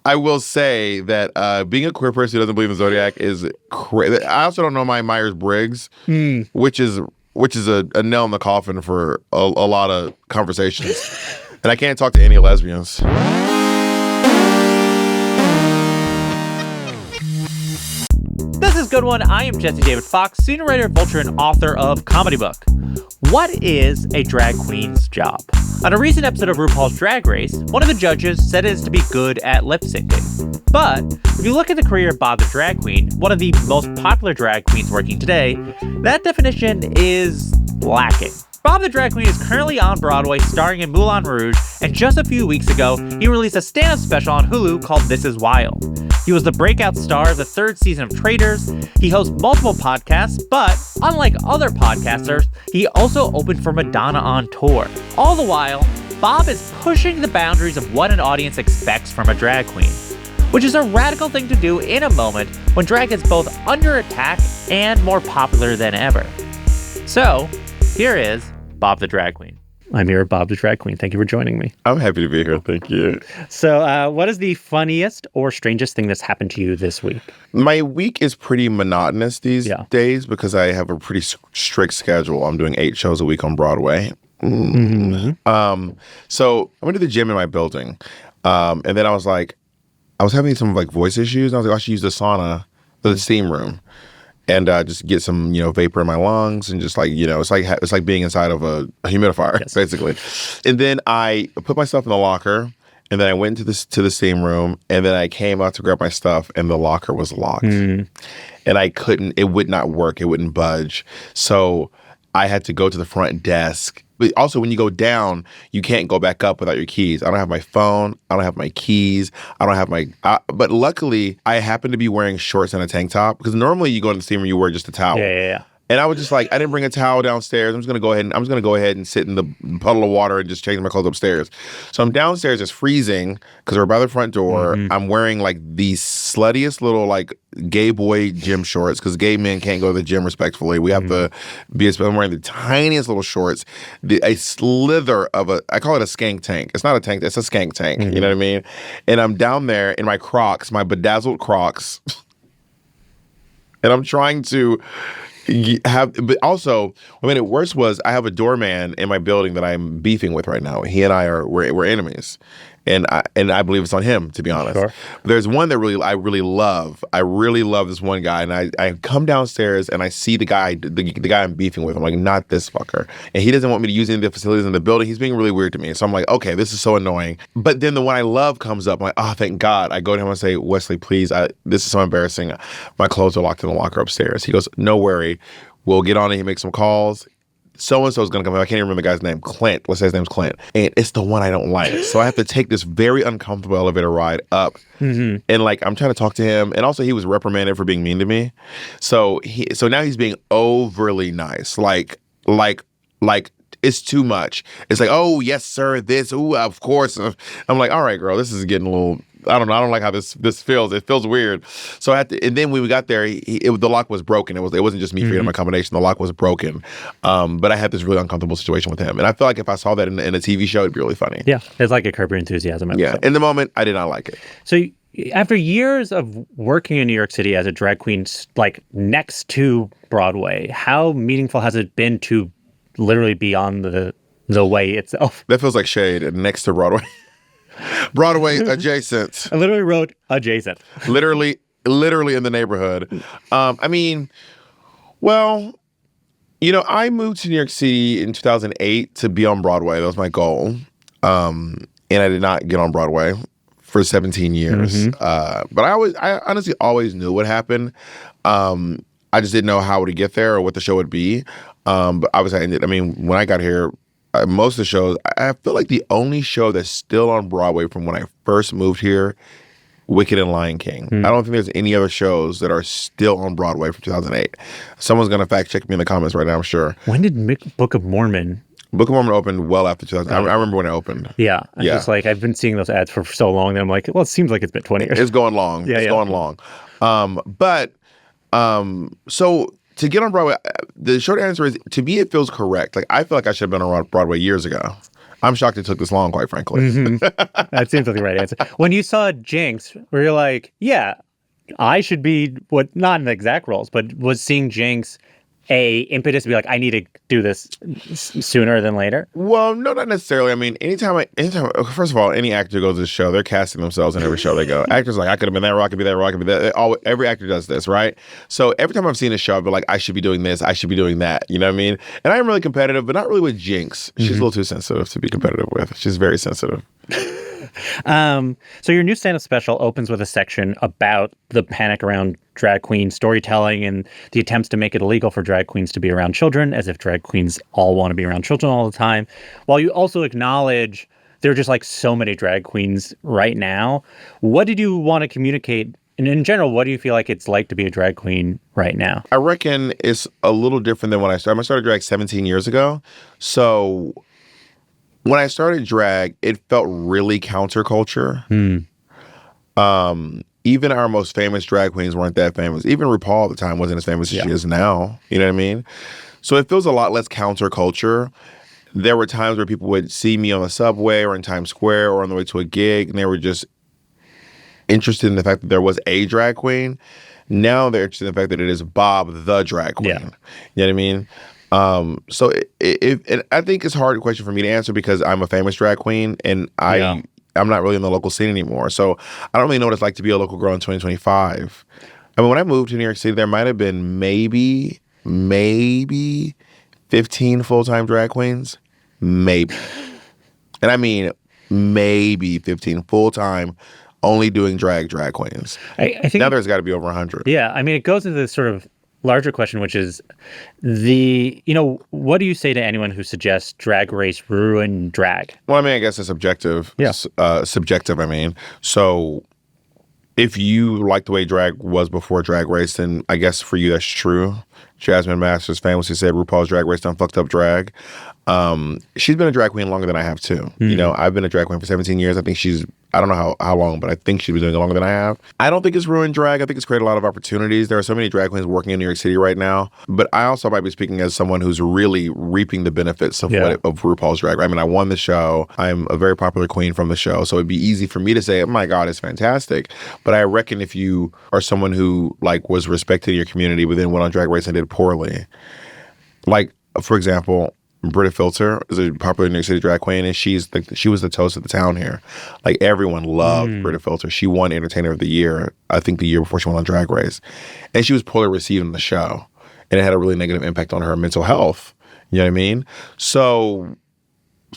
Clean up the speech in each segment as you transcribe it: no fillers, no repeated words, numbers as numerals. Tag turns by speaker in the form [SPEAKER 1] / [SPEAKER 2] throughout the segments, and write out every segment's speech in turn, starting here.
[SPEAKER 1] I will say that being a queer person who doesn't believe in Zodiac is crazy. I also don't know my Myers-Briggs, which is a nail in the coffin for a lot of conversations. And I can't talk to any lesbians.
[SPEAKER 2] This is Good One. I am Jesse David Fox, senior writer, Vulture, and author of Comedy Book. What is a drag queen's job? On a recent episode of Rupaul's Drag Race, one of the judges said it is to be good at lip syncing. But if you look at the career of Bob the Drag Queen, one of the most popular drag queens working today, that definition is lacking. Bob the Drag Queen is currently on Broadway starring in Moulin Rouge, and just a few weeks ago, he released a stand-up special on Hulu called This Is Wild. He was the breakout star of the third season of Traitors. He hosts multiple podcasts, but unlike other podcasters, he also opened for Madonna on tour. All the while, Bob is pushing the boundaries of what an audience expects from a drag queen, which is a radical thing to do in a moment when drag is both under attack and more popular than ever. So, here is Bob the Drag Queen. I'm here, Bob the Drag Queen. Thank you for joining me.
[SPEAKER 1] I'm happy to be here. Thank you.
[SPEAKER 2] So what is the funniest or strangest thing that's happened to you this week?
[SPEAKER 1] My week is pretty monotonous these days because I have a pretty strict schedule. I'm doing 8 shows a week on Broadway. Mm-hmm. So I went to the gym in my building. And then I was having some voice issues. And I was like, I should use the sauna, the steam room. And just get some, vapor in my lungs, and just it's like being inside of a humidifier, basically. And then I put my stuff in the locker, and then I went to the steam room, and then I came out to grab my stuff, and the locker was locked, and it would not work, it wouldn't budge. So I had to go to the front desk. But also, when you go down, you can't go back up without your keys. I don't have my phone. I don't have my keys. I don't have my... but luckily, I happen to be wearing shorts and a tank top. Because normally, you go in the steam room, you wear just a towel.
[SPEAKER 2] Yeah.
[SPEAKER 1] And I was just I didn't bring a towel downstairs. I'm just going to go ahead and sit in the puddle of water and just change my clothes upstairs. So I'm downstairs. It's freezing because we're by the front door. Mm-hmm. I'm wearing these sluttiest little gay boy gym shorts because gay men can't go to the gym respectfully. We have to be. I'm wearing the tiniest little shorts, a slither of I call it a skank tank. It's not a tank. It's a skank tank. Mm-hmm. You know what I mean? And I'm down there in my Crocs, my bedazzled Crocs, and I'm trying to. But also, what made it worse was I have a doorman in my building that I'm beefing with right now. He and I we're enemies, and I believe it's on him, to be honest. Sure. There's one that I really love. I really love this one guy, and I come downstairs and I see the guy I'm beefing with. I'm like, not this fucker, and he doesn't want me to use any of the facilities in the building. He's being really weird to me, so I'm like, okay, this is so annoying. But then the one I love comes up. I'm like, oh, thank God. I go to him and say, Wesley, please, this is so embarrassing. My clothes are locked in the locker upstairs. He goes, no worry. We'll get on it. He makes some calls. So-and-so is going to come. I can't even remember the guy's name. Clint. Let's say his name's Clint. And it's the one I don't like. So I have to take this very uncomfortable elevator ride up. Mm-hmm. And I'm trying to talk to him. And also he was reprimanded for being mean to me. So now he's being overly nice. It's too much. It's oh, yes, sir, this, ooh, of course. I'm like, all right, girl, this is getting a little... I don't know. I don't like how this feels. It feels weird. So and then when we got there, the lock was broken. It wasn't just me creating my combination. The lock was broken. But I had this really uncomfortable situation with him, and I feel like if I saw that in a TV show, it'd be really funny.
[SPEAKER 2] Yeah, it's like a Curb Your Enthusiasm episode.
[SPEAKER 1] Yeah, in the moment, I did not like it.
[SPEAKER 2] So after years of working in New York City as a drag queen, next to Broadway, how meaningful has it been to literally be on the way itself?
[SPEAKER 1] That feels like shade. Next to Broadway. Broadway adjacent.
[SPEAKER 2] I literally wrote adjacent.
[SPEAKER 1] literally in the neighborhood. I moved to New York City in 2008 to be on Broadway. That was my goal. And I did not get on Broadway for 17 years. Mm-hmm. But I honestly always knew what happened. I just didn't know how to get there or what the show would be. But obviously, when I got here, most of the shows, I feel like the only show that's still on Broadway from when I first moved here, Wicked and Lion King. I don't think there's any other shows that are still on Broadway from 2008. Someone's going to fact check me in the comments right now, I'm sure.
[SPEAKER 2] When did Book of Mormon?
[SPEAKER 1] Book of Mormon opened well after 2000. I remember when it opened.
[SPEAKER 2] Yeah. Just I've been seeing those ads for so long that I'm like, well, it seems like it's been 20 years.
[SPEAKER 1] It's going long. It's going long. So to get on Broadway, the short answer is, to me, it feels correct. I feel like I should have been on Broadway years ago. I'm shocked it took this long, quite frankly.
[SPEAKER 2] That seems like the right answer. When you saw Jinx, where you're like, yeah, I should be not in the exact roles, but was seeing Jinx a impetus to be like, I need to do this sooner than later?
[SPEAKER 1] Well, no, not necessarily. I mean, anytime, first of all, any actor goes to the show, they're casting themselves in every show they go. Actors like, I could have been that role, I could be that role, I could be that. Every actor does this, right? So every time I've seen a show, I've been like, I should be doing this, I should be doing that. You know what I mean? And I'm really competitive, but not really with Jinx. She's a little too sensitive to be competitive with. She's very sensitive.
[SPEAKER 2] So your new stand-up special opens with a section about the panic around drag queen storytelling and the attempts to make it illegal for drag queens to be around children, as if drag queens all want to be around children all the time, while you also acknowledge there are just like so many drag queens right now. What did you want to communicate? And in general, what do you feel like it's like to be a drag queen right now?
[SPEAKER 1] I reckon it's a little different than when I started. I started drag 17 years ago. So when I started drag, it felt really counterculture. Even our most famous drag queens weren't that famous. Even Rupaul at the time wasn't as famous as she is now. You know what I mean? So it feels a lot less counterculture. There were times where people would see me on the subway or in Times Square or on the way to a gig, and they were just interested in the fact that there was a drag queen. Now they're interested in the fact that it is Bob the drag queen. You know what I mean? So I think it's a hard question for me to answer because I'm a famous drag queen and I'm not really in the local scene anymore. So I don't really know what it's like to be a local girl in 2025. I mean, when I moved to New York City, there might have been maybe 15 full-time drag queens. Maybe. And I mean, maybe 15 full-time, only doing drag queens.
[SPEAKER 2] I think
[SPEAKER 1] now there's got to be over 100.
[SPEAKER 2] Yeah. I mean, it goes into this sort of larger question, which is what do you say to anyone who suggests Drag Race ruined drag?
[SPEAKER 1] Well, I mean, I guess it's subjective.
[SPEAKER 2] Yeah.
[SPEAKER 1] Subjective, I mean. So if you like the way drag was before Drag Race, then I guess for you that's true. Jasmine Masters famously said RuPaul's Drag Race done fucked up drag. She's been a drag queen longer than I have too. You know, I've been a drag queen for 17 years. I think I don't know how long, but I think she's been doing it longer than I have. I don't think it's ruined drag. I think it's created a lot of opportunities. There are so many drag queens working in New York City right now. But I also might be speaking as someone who's really reaping the benefits of RuPaul's Drag Race. I mean, I won the show. I'm a very popular queen from the show. So it'd be easy for me to say, oh my God, it's fantastic. But I reckon if you are someone who like was respected in your community but then went on Drag Race and did poorly, like, for example, Britta Filter is a popular New York City drag queen, and she was the toast of the town here. Like, everyone loved Britta Filter. She won Entertainer of the Year, I think the year before she went on Drag Race. And she was poorly received in the show. And it had a really negative impact on her mental health. You know what I mean? So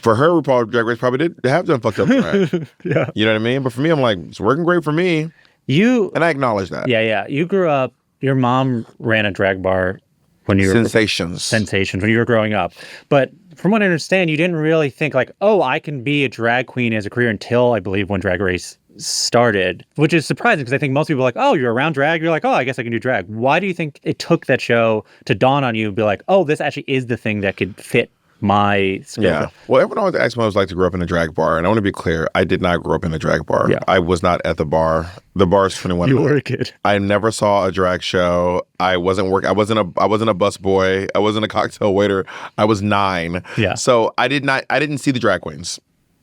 [SPEAKER 1] for her, RuPaul Drag Race probably did have done fucked up drag.
[SPEAKER 2] Yeah.
[SPEAKER 1] You know what I mean? But for me, I'm like, it's working great for me. And I acknowledge that.
[SPEAKER 2] Yeah. You grew up, your mom ran a drag bar when you were
[SPEAKER 1] Sensations
[SPEAKER 2] when you were growing up. But from what I understand, you didn't really think like, oh, I can be a drag queen as a career until I believe when Drag Race started, which is surprising because I think most people are like, oh, you're around drag. You're like, oh, I guess I can do drag. Why do you think it took that show to dawn on you and be like, oh, this actually is the thing that could fit my skill?
[SPEAKER 1] Yeah. Well, everyone always asks me what it was like to grow up in a drag bar. And I want to be clear, I did not grow up in a drag bar.
[SPEAKER 2] Yeah.
[SPEAKER 1] I was not at the bar. The bar's 21.
[SPEAKER 2] You were a kid.
[SPEAKER 1] I never saw a drag show. I wasn't a bus boy. I wasn't a cocktail waiter. I was 9.
[SPEAKER 2] Yeah.
[SPEAKER 1] So I didn't see the drag queens.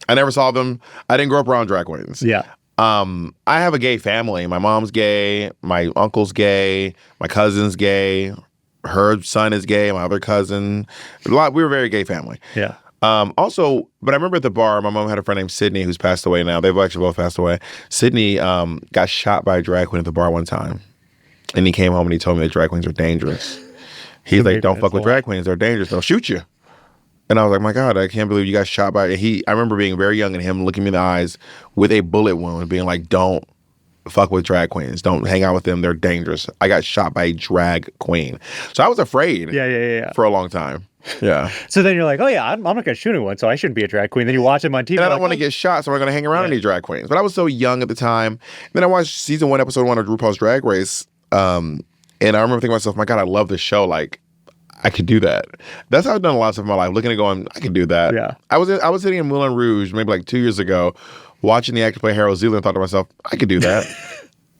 [SPEAKER 1] I never saw them. I didn't grow up around drag queens.
[SPEAKER 2] Yeah.
[SPEAKER 1] I have a gay family. My mom's gay. My uncle's gay. My cousin's gay. Her son is gay, my other cousin. We were a very gay family.
[SPEAKER 2] Yeah.
[SPEAKER 1] Also, but I remember at the bar, my mom had a friend named Sydney who's passed away now. They've actually both passed away. Sydney got shot by a drag queen at the bar one time. And he came home and he told me that drag queens are dangerous. He's like, don't fuck with drag queens. They're dangerous. They'll shoot you. And I was like, my God, I can't believe you got shot by... I remember being very young and him looking me in the eyes with a bullet wound, being like, don't fuck with drag queens. Don't hang out with them. They're dangerous. I got shot by a drag queen. So I was afraid for a long time. Yeah.
[SPEAKER 2] So then you're like, oh yeah, I'm not going to shoot anyone, so I shouldn't be a drag queen. Then you watch them on TV.
[SPEAKER 1] And I don't want to get shot, so I'm not going to hang around any drag queens. But I was so young at the time. And then I watched season 1, episode 1 of RuPaul's Drag Race. And I remember thinking to myself, my God, I love this show. Like, I could do that. That's how I've done a lot of stuff in my life. Looking and going, I could do that.
[SPEAKER 2] Yeah.
[SPEAKER 1] I was sitting in Moulin Rouge maybe like 2 years ago, watching the actor play Harold Zeller and thought to myself, I could do that.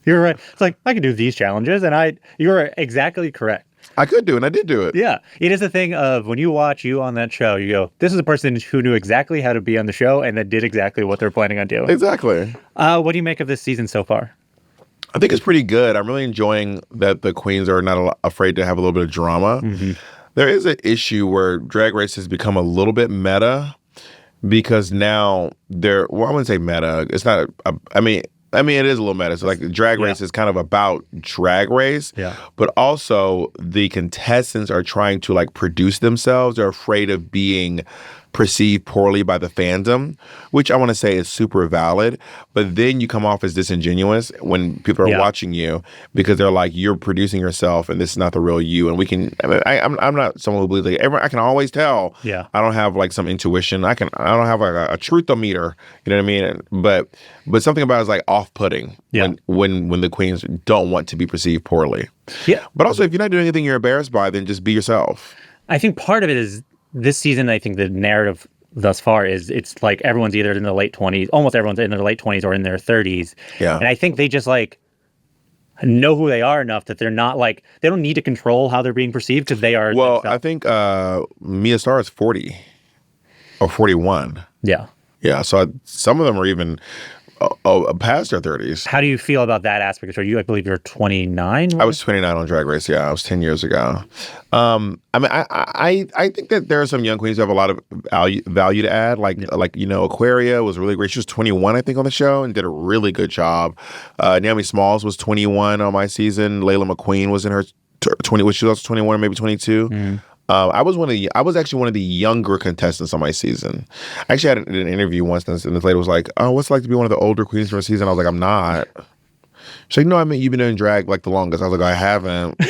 [SPEAKER 2] You're right. It's like, I can do these challenges, and you're exactly correct.
[SPEAKER 1] I could do it, and I did do it.
[SPEAKER 2] Yeah. It is a thing of when you watch you on that show, you go, this is a person who knew exactly how to be on the show and that did exactly what they're planning on doing.
[SPEAKER 1] Exactly.
[SPEAKER 2] What do you make of this season so far?
[SPEAKER 1] I think it's pretty good. I'm really enjoying that the queens are not afraid to have a little bit of drama. Mm-hmm. There is an issue where Drag Race has become a little bit meta because now I wouldn't say meta. It's not, I mean, it is a little meta. So, like, Drag Race is kind of about Drag Race, but also the contestants are trying to, like, produce themselves. They're afraid of being perceived poorly by the fandom, which I want to say is super valid. But then you come off as disingenuous when people are watching you because they're like, you're producing yourself and this is not the real you. And we can, I'm not someone who believes like I can always tell.
[SPEAKER 2] Yeah.
[SPEAKER 1] I don't have like some intuition. I don't have like a truthometer. You know what I mean? But something about it is like off-putting when the queens don't want to be perceived poorly.
[SPEAKER 2] Yeah.
[SPEAKER 1] But also, if you're not doing anything you're embarrassed by, then just be yourself.
[SPEAKER 2] I think part of it is this season, I think the narrative thus far is it's like everyone's either in the late 20s, almost everyone's in their late 20s or in their 30s.
[SPEAKER 1] Yeah.
[SPEAKER 2] And I think they just like know who they are enough that they're not like, they don't need to control how they're being perceived because they are.
[SPEAKER 1] Well, I think Mia Starr is 40 or 41.
[SPEAKER 2] Yeah.
[SPEAKER 1] Yeah. So some of them are even past their 30s.
[SPEAKER 2] How do you feel about that aspect? I believe you're 29.
[SPEAKER 1] I was 29 on Drag Race. Yeah, I was 10 years ago. I mean, I think that there are some young queens who have a lot of value to add. Like Aquaria was really great. She was 21, I think, on the show and did a really good job. Naomi Smalls was 21 on my season. Layla McQueen was in her 20, which she was also 21 or maybe 22. Mm. I was actually one of the younger contestants on my season. I actually had an interview once, and this lady was like, "Oh, what's it like to be one of the older queens from a season?" I was like, "I'm not." She's like, "No, I mean you've been doing drag like the longest." I was like, "I haven't."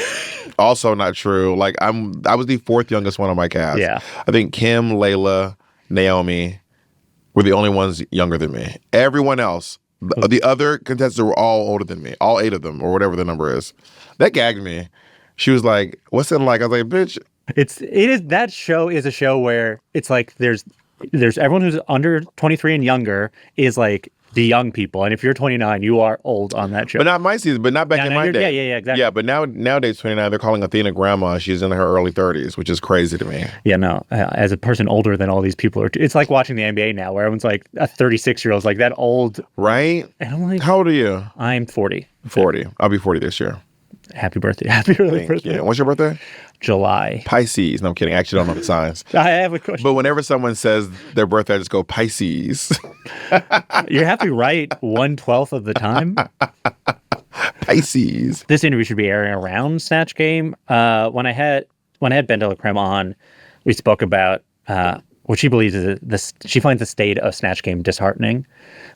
[SPEAKER 1] Also not true. Like I was the fourth youngest one on my cast.
[SPEAKER 2] Yeah.
[SPEAKER 1] I think Kim, Layla, Naomi were the only ones younger than me. Everyone else, the other contestants were all older than me. All 8 of them, or whatever the number is. That gagged me. She was like, "What's it like?" I was like, "Bitch."
[SPEAKER 2] That show is a show where it's like there's everyone who's under 23 and younger is like the young people, and if you're 29, you are old on that show.
[SPEAKER 1] But not my season, but not back in my day.
[SPEAKER 2] Yeah, exactly.
[SPEAKER 1] Yeah, but nowadays 29, they're calling Athena grandma. She's in her early 30s, which is crazy to me.
[SPEAKER 2] Yeah, no. As a person older than all these people it's like watching the NBA now, where everyone's like a 36-year-old's like that old,
[SPEAKER 1] right?
[SPEAKER 2] And I'm like,
[SPEAKER 1] how old are you?
[SPEAKER 2] I'm 40.
[SPEAKER 1] 40. I'll be 40 this year.
[SPEAKER 2] Happy birthday! Happy early birthday!
[SPEAKER 1] Yeah. What's your birthday?
[SPEAKER 2] July.
[SPEAKER 1] Pisces. No, I'm kidding. I actually don't know the signs.
[SPEAKER 2] I have a question.
[SPEAKER 1] But whenever someone says their birthday, I just go Pisces.
[SPEAKER 2] You're happy right 1/12 of the time.
[SPEAKER 1] Pisces.
[SPEAKER 2] This interview should be airing around Snatch Game. When I had Ben de la Creme on, we spoke about what she believes is she finds the state of Snatch Game disheartening,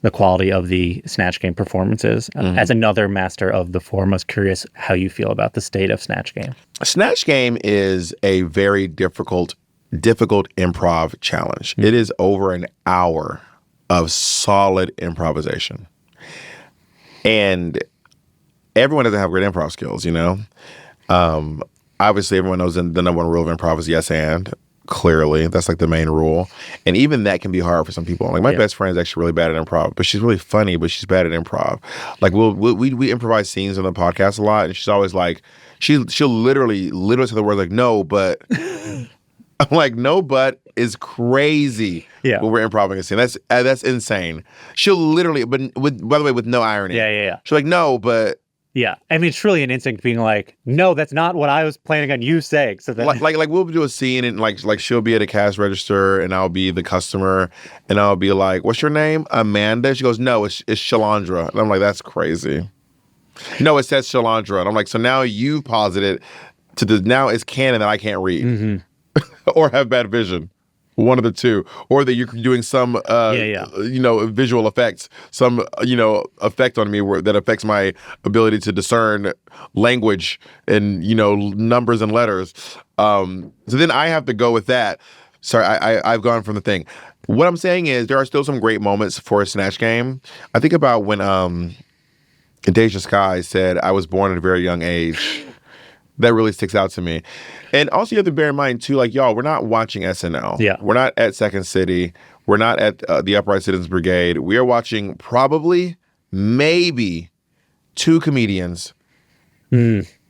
[SPEAKER 2] the quality of the Snatch Game performances. As another master of the form, I was curious how you feel about the state of Snatch Game. Snatch
[SPEAKER 1] Game is a very difficult improv challenge. It is over an hour of solid improvisation. And everyone doesn't have great improv skills, you know? Obviously, everyone knows the number one rule of improv is yes and. Clearly, that's like the main rule. And even that can be hard for some people. Like my best friend is actually really bad at improv, but she's really funny, but she's bad at improv. Like we improvise scenes on the podcast a lot, and she's always like, she'll literally say the word like, no, but. I'm like, no, but is crazy when we're improvising a scene. That's insane. She'll literally, but by the way, with no irony.
[SPEAKER 2] Yeah.
[SPEAKER 1] She's like, no, but.
[SPEAKER 2] Yeah, I mean, it's really an instinct being like, no, that's not what I was planning on you saying. So that
[SPEAKER 1] like we'll do a scene and like she'll be at a cash register and I'll be the customer and I'll be like, what's your name? Amanda. She goes, no, it's Shalandra. And I'm like, that's crazy. No, it says Shalandra. And I'm like, so now you posited now it's canon that I can't read or have bad vision. One of the two, or that you're doing some, visual effects, some, effect on me that affects my ability to discern language and, numbers and letters. So then I have to go with that. Sorry, I've gone from the thing. What I'm saying is there are still some great moments for a Snatch Game. I think about when Deja Sky said, I was born at a very young age. That really sticks out to me. And also you have to bear in mind, too, like, y'all, we're not watching SNL.
[SPEAKER 2] Yeah.
[SPEAKER 1] We're not at Second City. We're not at the Upright Citizens Brigade. We are watching maybe 2 comedians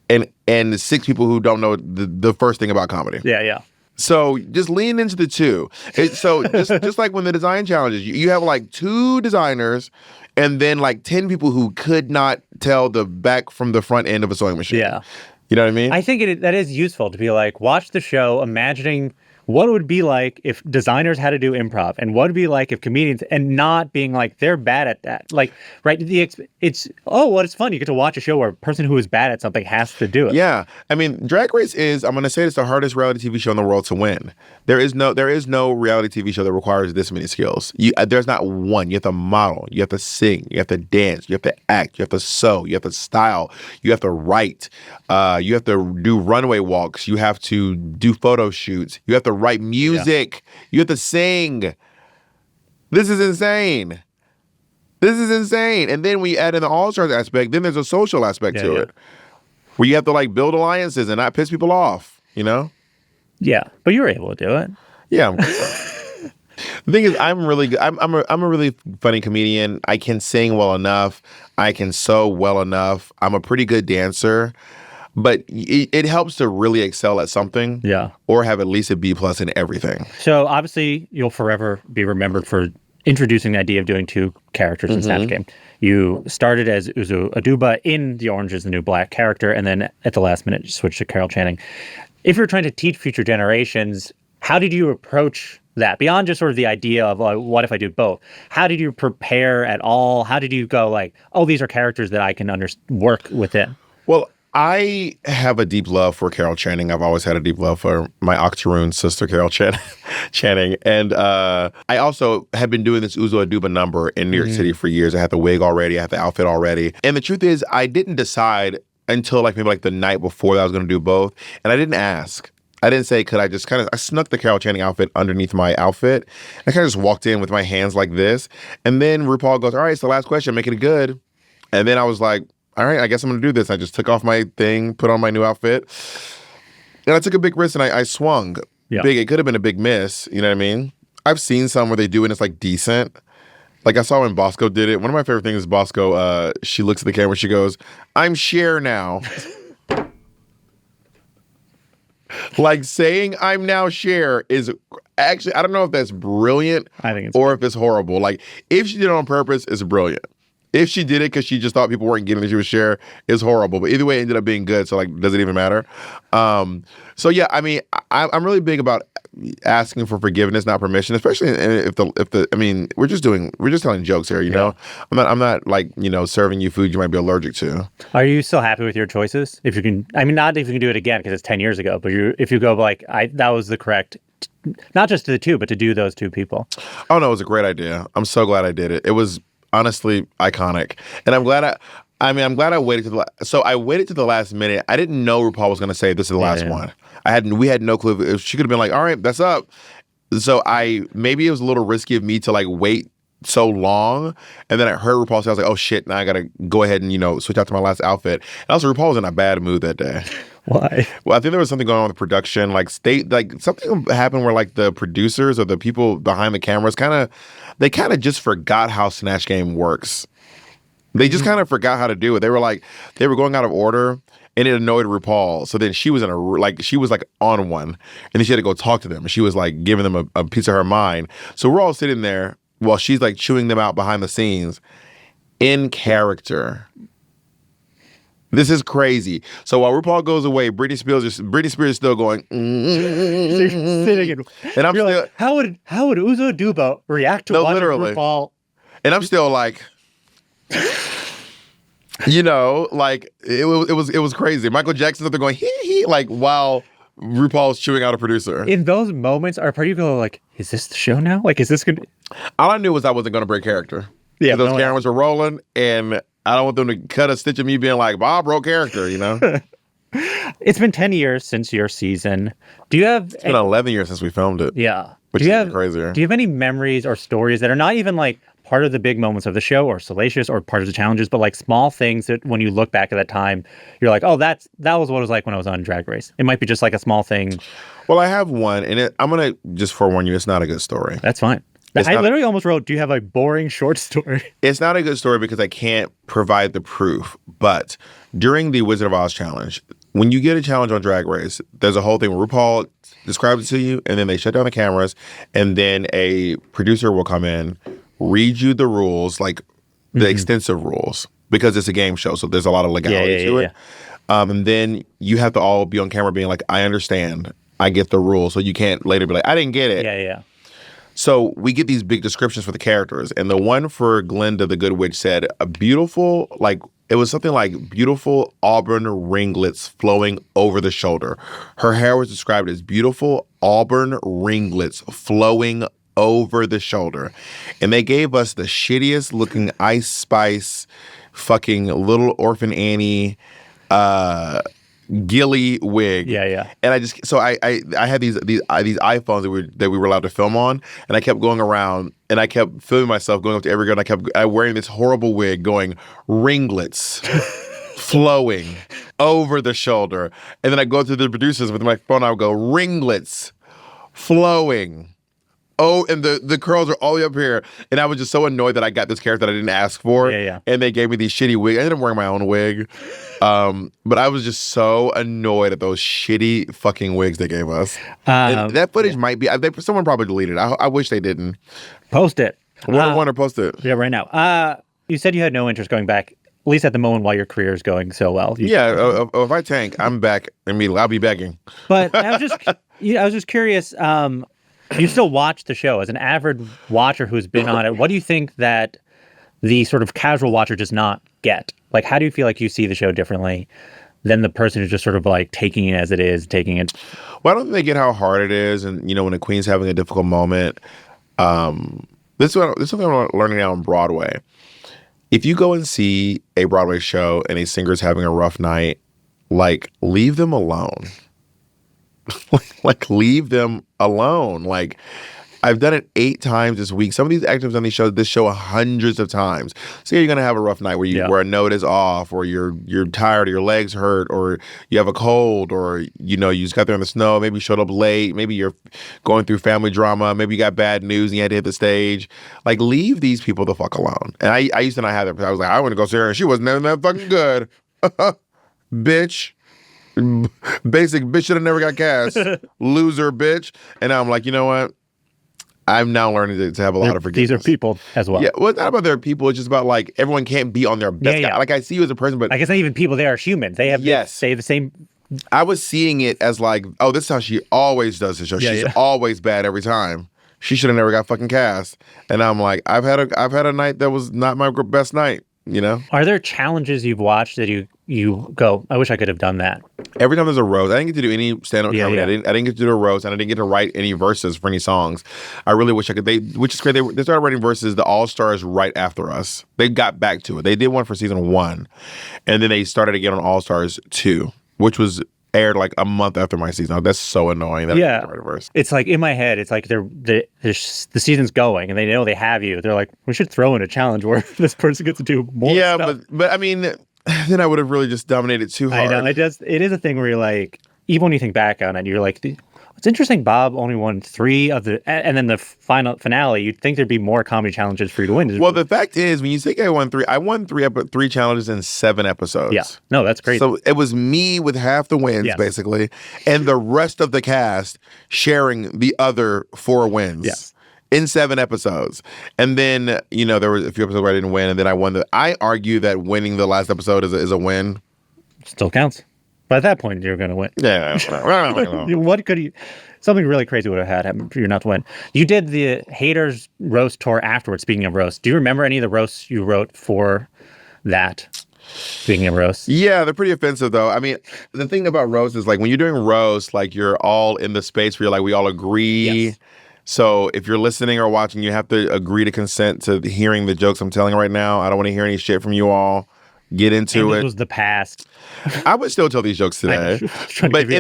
[SPEAKER 1] and 6 people who don't know the first thing about comedy.
[SPEAKER 2] Yeah.
[SPEAKER 1] So just lean into the two. So just like when the design challenges, you have like 2 designers and then like 10 people who could not tell the back from the front end of a sewing machine.
[SPEAKER 2] Yeah.
[SPEAKER 1] You know what I mean?
[SPEAKER 2] I think that is useful to be like, watch the show, imagining what it would be like if designers had to do improv, and what it would be like if comedians, and not being like, they're bad at that. Like, right? It's fun. You get to watch a show where a person who is bad at something has to do it.
[SPEAKER 1] Yeah. I mean, Drag Race is, I'm going to say it's the hardest reality TV show in the world to win. There is no reality TV show that requires this many skills. There's not one. You have to model. You have to sing. You have to dance. You have to act. You have to sew. You have to style. You have to write. You have to do runway walks. You have to do photo shoots. You have to write music. Yeah. You have to sing. This is insane. And then when you add in the All-Stars aspect, then there's a social aspect to it, where you have to like build alliances and not piss people off, you know?
[SPEAKER 2] Yeah, but you were able to do it.
[SPEAKER 1] Yeah. The thing is, I'm really good. I'm a really funny comedian. I can sing well enough. I can sew well enough. I'm a pretty good dancer. But it helps to really excel at something.
[SPEAKER 2] Yeah. Or
[SPEAKER 1] have at least a B+ in everything.
[SPEAKER 2] So obviously, you'll forever be remembered for introducing the idea of doing 2 characters in Snatch Game. You started as Uzo Aduba in the Orange is the New Black character, and then at the last minute, you switched to Carol Channing. If you're trying to teach future generations, how did you approach that? Beyond just sort of the idea of, what if I do both? How did you prepare at all? How did you go like, these are characters that I can work within?
[SPEAKER 1] Well, I have a deep love for Carol Channing. I've always had a deep love for my octoroon sister, Carol Channing. And I also have been doing this Uzo Aduba number in New York City for years. I had the wig already. I had the outfit already. And the truth is, I didn't decide until maybe the night before that I was going to do both. And I didn't ask. I didn't say, could I just I snuck the Carol Channing outfit underneath my outfit. I kind of just walked in with my hands like this. And then RuPaul goes, all right, it's the last question. Make it good. And then I was like, all right, I guess I'm going to do this. I just took off my thing, put on my new outfit, and I took a big risk, and I swung big. It could have been a big miss, you know what I mean? I've seen some where they do it and it's like decent. Like I saw when Bosco did it. One of my favorite things is Bosco, she looks at the camera, she goes, I'm Cher now. Like saying I'm now Cher is actually, I don't know if that's brilliant or if it's horrible. Like if she did it on purpose, it's brilliant. If she did it because she just thought people weren't getting that she was Cher, is horrible. But either way, it ended up being good. So does it even matter? So yeah, I mean, I'm really big about asking for forgiveness, not permission. Especially if the we're just telling jokes here. You know, I'm not serving you food you might be allergic to.
[SPEAKER 2] Are you still happy with your choices? If you can, not if you can do it again because it's 10 years ago. But if you go that was the correct. Not just to the 2, but to do those 2 people.
[SPEAKER 1] Oh no, it was a great idea. I'm so glad I did it. It was honestly iconic, and I'm glad I waited I waited to the last minute. I didn't know RuPaul was going to say this is the last one. We had no clue. If she could have been like, all right, that's up. So maybe it was a little risky of me to wait so long, and then I heard RuPaul say, I was like, oh shit, now I gotta go ahead and switch out to my last outfit. And also RuPaul was in a bad mood that day.
[SPEAKER 2] Why?
[SPEAKER 1] Well, I think there was something going on with production. Something happened where the producers or the people behind the cameras kind of just forgot how Snatch Game works. They just kind of forgot how to do it. They were going out of order, and it annoyed RuPaul. So then she was on one, and then she had to go talk to them. And she was giving them a piece of her mind. So we're all sitting there while she's chewing them out behind the scenes in character. This is crazy. So while RuPaul goes away, Britney Spears is still going. And I'm still
[SPEAKER 2] how would Uzo Aduba react to watching RuPaul?
[SPEAKER 1] And I'm still it was crazy. Michael Jackson's up there going hee while RuPaul's chewing out a producer.
[SPEAKER 2] In those moments, are part of you go is this the show now? Is this gonna?
[SPEAKER 1] All I knew was I wasn't gonna break character. Yeah, those cameras were rolling, and I don't want them to cut a stitch of me being Bob broke character,
[SPEAKER 2] It's been 10 years since your season. Do you have?
[SPEAKER 1] It's been 11 years since we filmed it.
[SPEAKER 2] Yeah.
[SPEAKER 1] Which is even crazier.
[SPEAKER 2] Do you have any memories or stories that are not even part of the big moments of the show or salacious or part of the challenges, but small things that when you look back at that time, you're that was what it was like when I was on Drag Race. It might be just a small thing.
[SPEAKER 1] Well, I have one, and I'm going to just forewarn you, it's not a good story.
[SPEAKER 2] That's fine. I literally almost wrote, do you have a boring short story?
[SPEAKER 1] It's not a good story because I can't provide the proof. But during the Wizard of Oz challenge, when you get a challenge on Drag Race, there's a whole thing where RuPaul describes it to you, and then they shut down the cameras, and then a producer will come in, read you the rules, like the extensive rules, because it's a game show, so there's a lot of legality to it. And then you have to all be on camera being like, I understand, I get the rules, so you can't later be like, I didn't get it.
[SPEAKER 2] Yeah.
[SPEAKER 1] So we get these big descriptions for the characters, and the one for Glinda the Good Witch said, a beautiful, like, it was something like beautiful auburn ringlets flowing over the shoulder. Her hair was described as beautiful auburn ringlets flowing over the shoulder. And they gave us the shittiest looking Ice Spice fucking Little Orphan Annie Gilly wig.
[SPEAKER 2] Yeah.
[SPEAKER 1] And I had these iPhones that we were allowed to film on, and I kept going around and I kept filming myself going up to every girl, and I wearing this horrible wig going ringlets flowing over the shoulder. And then I go to the producers with my phone, I would go ringlets flowing. Oh, and the curls are all the way up here. And I was just so annoyed that I got this character that I didn't ask for.
[SPEAKER 2] Yeah.
[SPEAKER 1] And they gave me these shitty wigs. I ended up wearing my own wig. But I was just so annoyed at those shitty fucking wigs they gave us. And that footage might be, someone probably deleted it. I wish they didn't.
[SPEAKER 2] Post it.
[SPEAKER 1] Want to post it?
[SPEAKER 2] Yeah, right now. You said you had no interest going back, at least at the moment while your career is going so well.
[SPEAKER 1] If I tank, I'm back. I'll be begging.
[SPEAKER 2] But I was just curious, you still watch the show as an avid watcher who's been on it. What do you think that the sort of casual watcher does not get? Like, how do you feel like you see the show differently than the person who's just sort of like taking it as it is, taking it?
[SPEAKER 1] Well, I don't think they get how hard it is. And, when a queen's having a difficult moment, this is something I'm learning now on Broadway. If you go and see a Broadway show and a singer's having a rough night, like, leave them alone. Like, leave them alone. Like, I've done it 8 times this week. Some of these actors on these shows, this show hundreds of times. So you're gonna have a rough night where a note is off, or you're tired, or your legs hurt, or you have a cold, or you just got there in the snow. Maybe you showed up late. Maybe you're going through family drama. Maybe you got bad news and you had to hit the stage. Like, leave these people the fuck alone. And I used to not have that. I was like, I want to go see her, and she wasn't even that fucking good, bitch. Basic bitch should have never got cast. Loser bitch. And now I'm like, you know what? I'm now learning to have a lot of forgiveness.
[SPEAKER 2] These are people as well.
[SPEAKER 1] Yeah, well, it's not about their people. It's just about, like, everyone can't be on their best guy. Like, I see you as a person, but
[SPEAKER 2] I guess not even people. They are humans. They have say the same.
[SPEAKER 1] I was seeing it as like, oh, this is how she always does the show. She's always bad every time. She should have never got fucking cast. And I'm like, I've had a night that was not my best night.
[SPEAKER 2] Are there challenges you've watched that you go, I wish I could have done that?
[SPEAKER 1] Every time there's a roast, I didn't get to do any stand-up comedy.
[SPEAKER 2] Yeah.
[SPEAKER 1] I didn't get to do a roast, and I didn't get to write any verses for any songs. I really wish I could. Which is great. They started writing verses, the All-Stars, right after us. They got back to it. They did one for season 1, and then they started again on All-Stars 2, which was aired like a month after my season. That's so annoying that I didn't write a verse.
[SPEAKER 2] It's like, in my head, it's like the season's going, and they know they have you. They're like, we should throw in a challenge where this person gets to do more stuff.
[SPEAKER 1] but I mean, then I would have really just dominated too hard.
[SPEAKER 2] I know, it is a thing where you're like, even when you think back on it, you're like, it's interesting Bob only won 3 of the, and then the finale, you'd think there'd be more comedy challenges for you to win.
[SPEAKER 1] Well, the fact is, when you think I won 3 challenges in 7 episodes.
[SPEAKER 2] Yeah, no, that's crazy.
[SPEAKER 1] So it was me with half the wins, basically, and the rest of the cast sharing the other 4 wins.
[SPEAKER 2] Yes.
[SPEAKER 1] In 7 episodes. And then, there was a few episodes where I didn't win, and then I won I argue that winning the last episode is a win.
[SPEAKER 2] Still counts. But at that point, you're going to win.
[SPEAKER 1] Yeah.
[SPEAKER 2] What could you... Something really crazy would have happened for you not to win. You did the Haters roast tour afterwards, speaking of roast. Do you remember any of the roasts you wrote for that? Speaking of roasts.
[SPEAKER 1] Yeah, they're pretty offensive, though. I mean, the thing about roast is, like, when you're doing roast, like, you're all in the space where you're like, we all agree.
[SPEAKER 2] Yes.
[SPEAKER 1] So if you're listening or watching, you have to agree to consent to hearing the jokes I'm telling right now. I don't want to hear any shit from you all. Get into it.
[SPEAKER 2] This was the past.
[SPEAKER 1] I would still tell these jokes today, but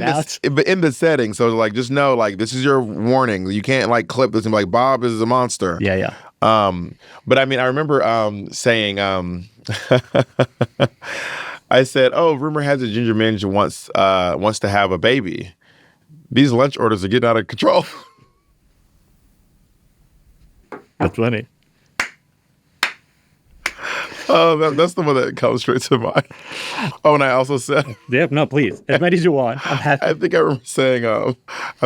[SPEAKER 1] in the setting. So, like, just know, like, this is your warning. You can't, like, clip this and be like, Bob is a monster.
[SPEAKER 2] Yeah.
[SPEAKER 1] But I mean, I remember saying, I said, oh, rumor has it Ginger Minge wants to have a baby. These lunch orders are getting out of control.
[SPEAKER 2] That's funny.
[SPEAKER 1] Oh, that's the one that comes straight to mind. Oh, and I also said,
[SPEAKER 2] Yep, no, please. As many as you want. I'm happy.
[SPEAKER 1] I think I remember saying, I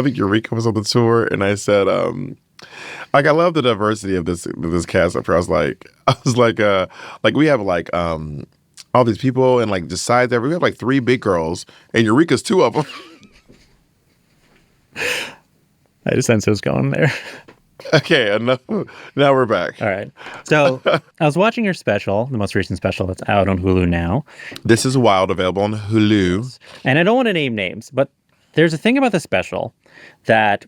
[SPEAKER 1] think Eureka was on the tour, and I said, like, I love the diversity of this cast up here. I was like, we have like all these people, and like besides that, we have like 3 big girls, and Eureka's 2 of them.
[SPEAKER 2] I just sense it was going there.
[SPEAKER 1] Okay, enough. Now we're back.
[SPEAKER 2] All right. So I was watching your special, the most recent special that's out on Hulu now.
[SPEAKER 1] This is Wild, available on Hulu.
[SPEAKER 2] And I don't want to name names, but there's a thing about the special that...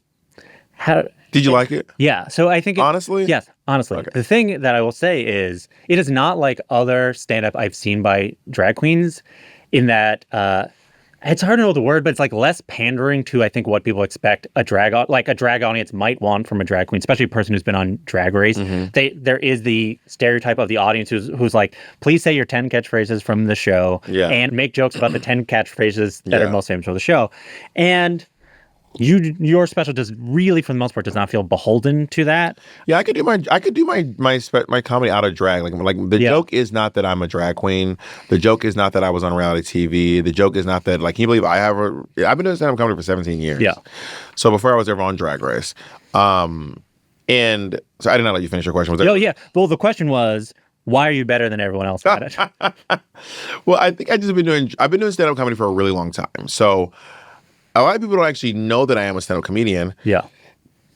[SPEAKER 1] Did you like it?
[SPEAKER 2] Yeah. So I think...
[SPEAKER 1] Honestly?
[SPEAKER 2] Yes, honestly.
[SPEAKER 1] Okay.
[SPEAKER 2] The thing that I will say is it is not like other stand-up I've seen by drag queens in that... it's hard to know the word, but it's like less pandering to, I think, what people expect a drag audience might want from a drag queen, especially a person who's been on Drag Race. Mm-hmm. There is the stereotype of the audience who's like, please say your 10 catchphrases from the show and make jokes about the 10 catchphrases that are most famous for the show. And your special does really, for the most part, does not feel beholden to that.
[SPEAKER 1] Yeah, I could do my comedy out of drag. Like the joke is not that I'm a drag queen. The joke is not that I was on reality TV. The joke is not that, like, can you believe I've been doing stand-up comedy for 17 years. Yeah. So before I was ever on Drag Race, and so I did not let you finish your question.
[SPEAKER 2] Oh yeah. Well, the question was, why are you better than everyone else at it?
[SPEAKER 1] Well, I think I've been doing stand-up comedy for a really long time. So a lot of people don't actually know that I am a stand-up comedian. Yeah.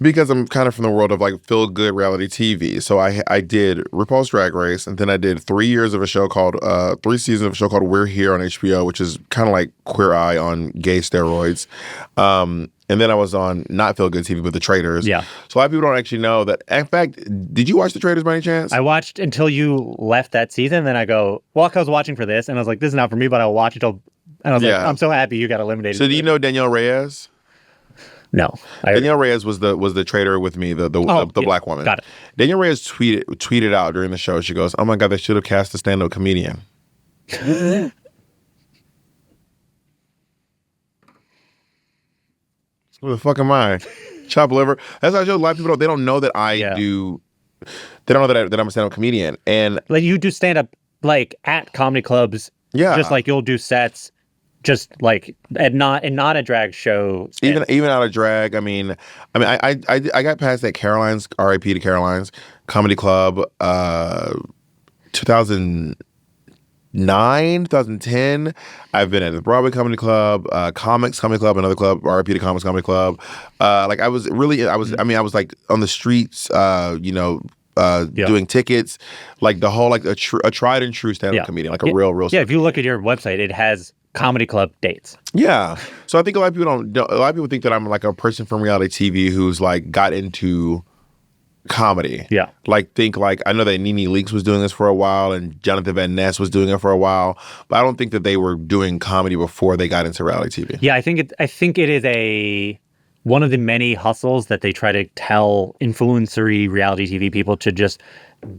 [SPEAKER 1] Because I'm kind of from the world of like feel-good reality TV. So I did Rupaul's Drag Race, and then I did 3 years of a show called 3 seasons of a show called We're Here on HBO, which is kind of like Queer Eye on gay steroids. And then I was on not feel-good TV, but The Traitors. Yeah. So a lot of people don't actually know that. In fact, did you watch The Traitors by any chance?
[SPEAKER 2] I watched until you left that season. Then I go, well, I was watching for this, and I was like, this is not for me, but I'll watch it till. And I was like, I'm so happy you got eliminated.
[SPEAKER 1] So do you know Danielle Reyes?
[SPEAKER 2] No.
[SPEAKER 1] Danielle Reyes was the traitor with me, the black woman. Got it. Danielle Reyes tweeted out during the show. She goes, "Oh my God, they should have cast a stand-up comedian." Who the fuck am I? Chop liver. That's how I show a lot of people they don't know that I do. They don't know that I'm a stand-up comedian, and
[SPEAKER 2] like you do stand-up like at comedy clubs. Yeah, just like you'll do sets, just like and not a drag show.
[SPEAKER 1] Even out of drag. I mean, I got past that Caroline's, R.I.P. to Caroline's Comedy Club, 2009, 2010. I've been at the Broadway Comedy Club, Comics Comedy Club, another club, R.I.P. to Comics Comedy Club. Like I was like on the streets, doing tickets, like the whole, like a tried and true stand-up comedian, like a real.
[SPEAKER 2] Yeah, if you look at your website, it has comedy club dates.
[SPEAKER 1] Yeah. So I think a lot of people a lot of people think that I'm like a person from reality TV who's like got into comedy. Yeah. Like I know that Nene Leakes was doing this for a while and Jonathan Van Ness was doing it for a while, but I don't think that they were doing comedy before they got into reality TV.
[SPEAKER 2] Yeah, I think it is one of the many hustles that they try to tell influencery reality TV people to just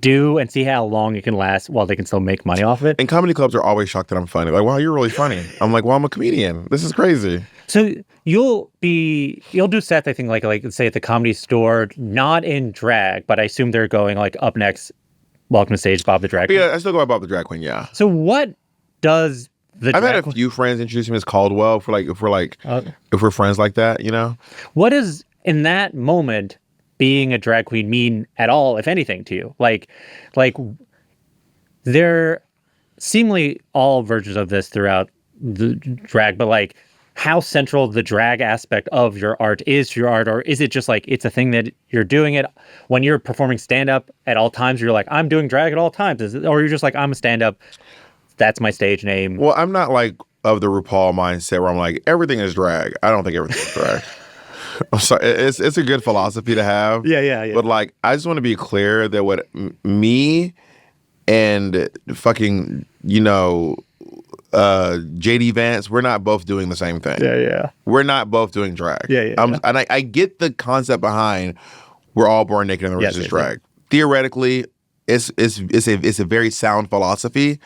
[SPEAKER 2] do and see how long it can last while they can still make money off of it.
[SPEAKER 1] And comedy clubs are always shocked that I'm funny. Like, wow, you're really funny. I'm like, well, I'm a comedian. This is crazy.
[SPEAKER 2] So you'll do sets, I think, like say at the Comedy Store, not in drag, but I assume they're going like up next, welcome to stage, Bob the Drag Queen.
[SPEAKER 1] Yeah, I still go by Bob the Drag Queen, yeah.
[SPEAKER 2] So what does
[SPEAKER 1] I've had a few friends introduce me as Caldwell if we're friends like that, you know?
[SPEAKER 2] What does, in that moment, being a drag queen mean at all, if anything, to you? Like there seemingly all versions of this throughout the drag, but like how central the drag aspect of your art is to your art, or is it just like it's a thing that you're doing it when you're performing stand-up at all times, you're like, I'm doing drag at all times, or you're just like, I'm a stand-up, that's my stage name?
[SPEAKER 1] Well, I'm not like of the RuPaul mindset where I'm like, everything is drag. I don't think everything is drag. I'm sorry. It's a good philosophy to have. Yeah. But like, I just want to be clear that what me and fucking, JD Vance, we're not both doing the same thing. Yeah. We're not both doing drag. Yeah. And I get the concept behind we're all born naked and the rest is drag. Theoretically, it's a very sound philosophy.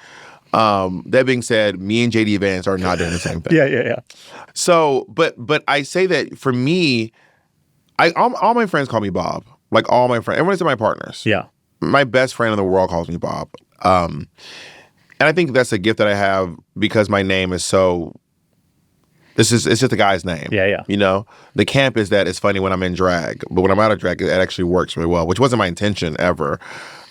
[SPEAKER 1] That being said, me and JD Vance are not doing the same thing.
[SPEAKER 2] Yeah.
[SPEAKER 1] So, but I say that for me, all my friends call me Bob. Like all my friends, everyone's my partners. Yeah. My best friend in the world calls me Bob. And I think that's a gift that I have because my name is so. It's just a guy's name.
[SPEAKER 2] Yeah.
[SPEAKER 1] You know, the camp is that it's funny when I'm in drag, but when I'm out of drag, it actually works really well, which wasn't my intention ever.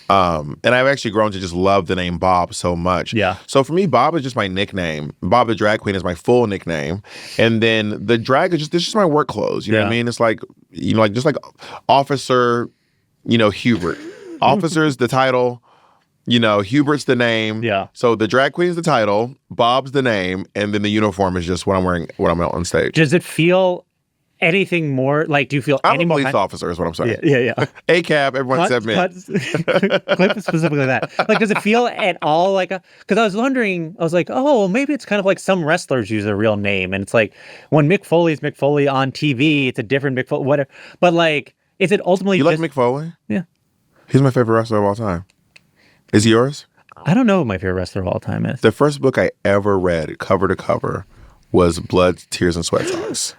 [SPEAKER 1] And I've actually grown to just love the name Bob so much.
[SPEAKER 2] Yeah.
[SPEAKER 1] So for me, Bob is just my nickname. Bob the Drag Queen is my full nickname. And then the drag is just my work clothes. You know what I mean? It's like, you know, like just like Officer, you know, Hubert. Officer's the title. You know, Hubert's the name.
[SPEAKER 2] Yeah.
[SPEAKER 1] So the drag queen is the title, Bob's the name, and then the uniform is just what I'm wearing when I'm out on stage.
[SPEAKER 2] Does it feel anything more like? Do you feel
[SPEAKER 1] I'm
[SPEAKER 2] any
[SPEAKER 1] a
[SPEAKER 2] more?
[SPEAKER 1] police officer, is what I'm saying.
[SPEAKER 2] Yeah.
[SPEAKER 1] ACAB, everyone said me.
[SPEAKER 2] Clip specifically that. Like, does it feel at all like a? Because I was wondering, I was like, oh, well, maybe it's kind of like some wrestlers use a real name, and it's like when Mick Foley's Mick Foley on TV, it's a different Mick Foley, whatever. But like, is it ultimately?
[SPEAKER 1] You like Mick Foley?
[SPEAKER 2] Yeah.
[SPEAKER 1] He's my favorite wrestler of all time. Is he yours?
[SPEAKER 2] I don't know what my favorite wrestler of all time is.
[SPEAKER 1] The first book I ever read, cover to cover, was Blood, Tears, and Sweat Songs.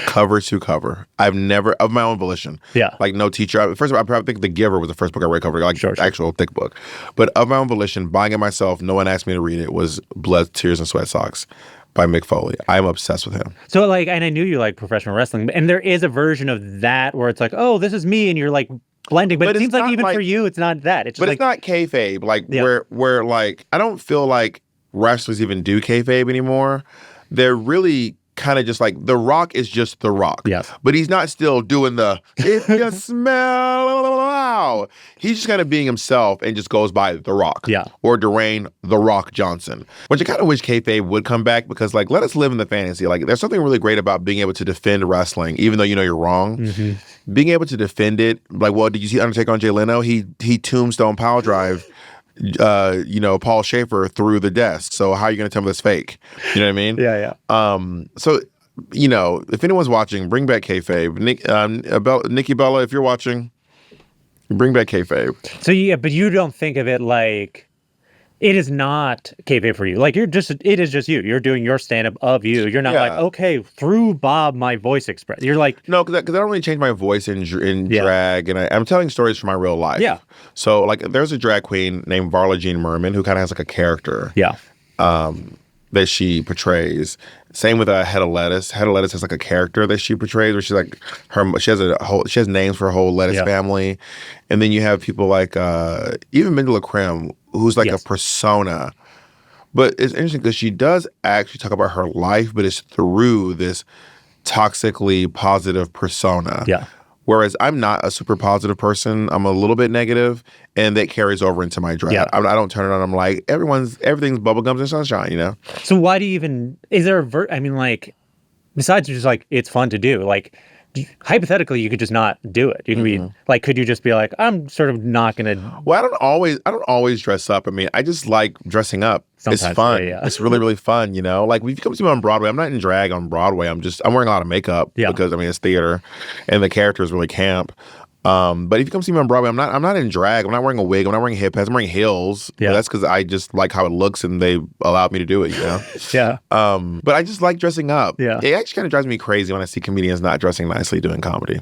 [SPEAKER 1] Cover to cover. I've never, of my own volition.
[SPEAKER 2] Yeah.
[SPEAKER 1] Like no teacher. First of all, I probably think The Giver was the first book I read cover, like
[SPEAKER 2] Sure.
[SPEAKER 1] actual thick book. But of my own volition, buying it myself, no one asked me to read it, was Blood, Tears, and Sweat Socks by Mick Foley. I'm obsessed with him.
[SPEAKER 2] So like, and I knew you like professional wrestling, and there is a version of that where it's like, oh, this is me, and you're like blending. But it seems like even for you, it's not that. It's just
[SPEAKER 1] it's not kayfabe. Like where like I don't feel like wrestlers even do kayfabe anymore. They're really kind of just like The Rock is just The Rock.
[SPEAKER 2] Yes.
[SPEAKER 1] But he's not still doing the if you smell. He's just kind of being himself and just goes by The Rock.
[SPEAKER 2] Yeah.
[SPEAKER 1] Or Dwayne The Rock Johnson. Which I kind of wish kayfabe would come back because like let us live in the fantasy. Like there's something really great about being able to defend wrestling, even though you know you're wrong. Mm-hmm. Being able to defend it, like, well, did you see Undertaker on Jay Leno? He tombstone power drive you know, Paul Schaefer through the desk. So how are you going to tell me that's fake? You know what I mean?
[SPEAKER 2] Yeah.
[SPEAKER 1] So, you know, if anyone's watching, bring back kayfabe. Nikki Bella, if you're watching, bring back kayfabe.
[SPEAKER 2] So yeah, but you don't think of it like it is not kayfabe for you. Like it is just you. You're doing your stand-up of you. You're not like, okay, through Bob, my voice express. You're like,
[SPEAKER 1] no, because I don't really change my voice in drag, and I'm telling stories from my real life.
[SPEAKER 2] Yeah.
[SPEAKER 1] So like, there's a drag queen named Varla Jean Merman who kind of has like a character.
[SPEAKER 2] Yeah.
[SPEAKER 1] That she portrays. Same with Hedda Lettuce. Hedda Lettuce has like a character that she portrays, where she's like she has names for her whole lettuce family, and then you have people like even Mindy LaCreme, who's like a persona. But it's interesting because she does actually talk about her life, but it's through this toxically positive persona.
[SPEAKER 2] Yeah.
[SPEAKER 1] Whereas I'm not a super positive person. I'm a little bit negative, and that carries over into my drag.
[SPEAKER 2] Yeah.
[SPEAKER 1] I don't turn it on. I'm like, everything's bubblegums and sunshine, you know?
[SPEAKER 2] So why do you even, is there I mean, like, besides just like, it's fun to do, like, hypothetically, you could just not do it. You can be like, could you just be like, I'm sort of not going to.
[SPEAKER 1] Well, I don't always dress up. I mean, I just like dressing up.
[SPEAKER 2] Sometimes,
[SPEAKER 1] it's fun.
[SPEAKER 2] yeah.
[SPEAKER 1] It's really, really fun, you know? Like, if you come see me on Broadway, I'm not in drag on Broadway. I'm wearing a lot of makeup because, I mean, it's theater and the character is really camp. But if you come see me on Broadway, I'm not in drag. I'm not wearing a wig. I'm not wearing hip hats. I'm wearing heels. Yeah. That's because I just like how it looks and they allowed me to do it, you know?
[SPEAKER 2] Yeah.
[SPEAKER 1] But I just like dressing up.
[SPEAKER 2] Yeah.
[SPEAKER 1] It actually kind of drives me crazy when I see comedians not dressing nicely doing comedy.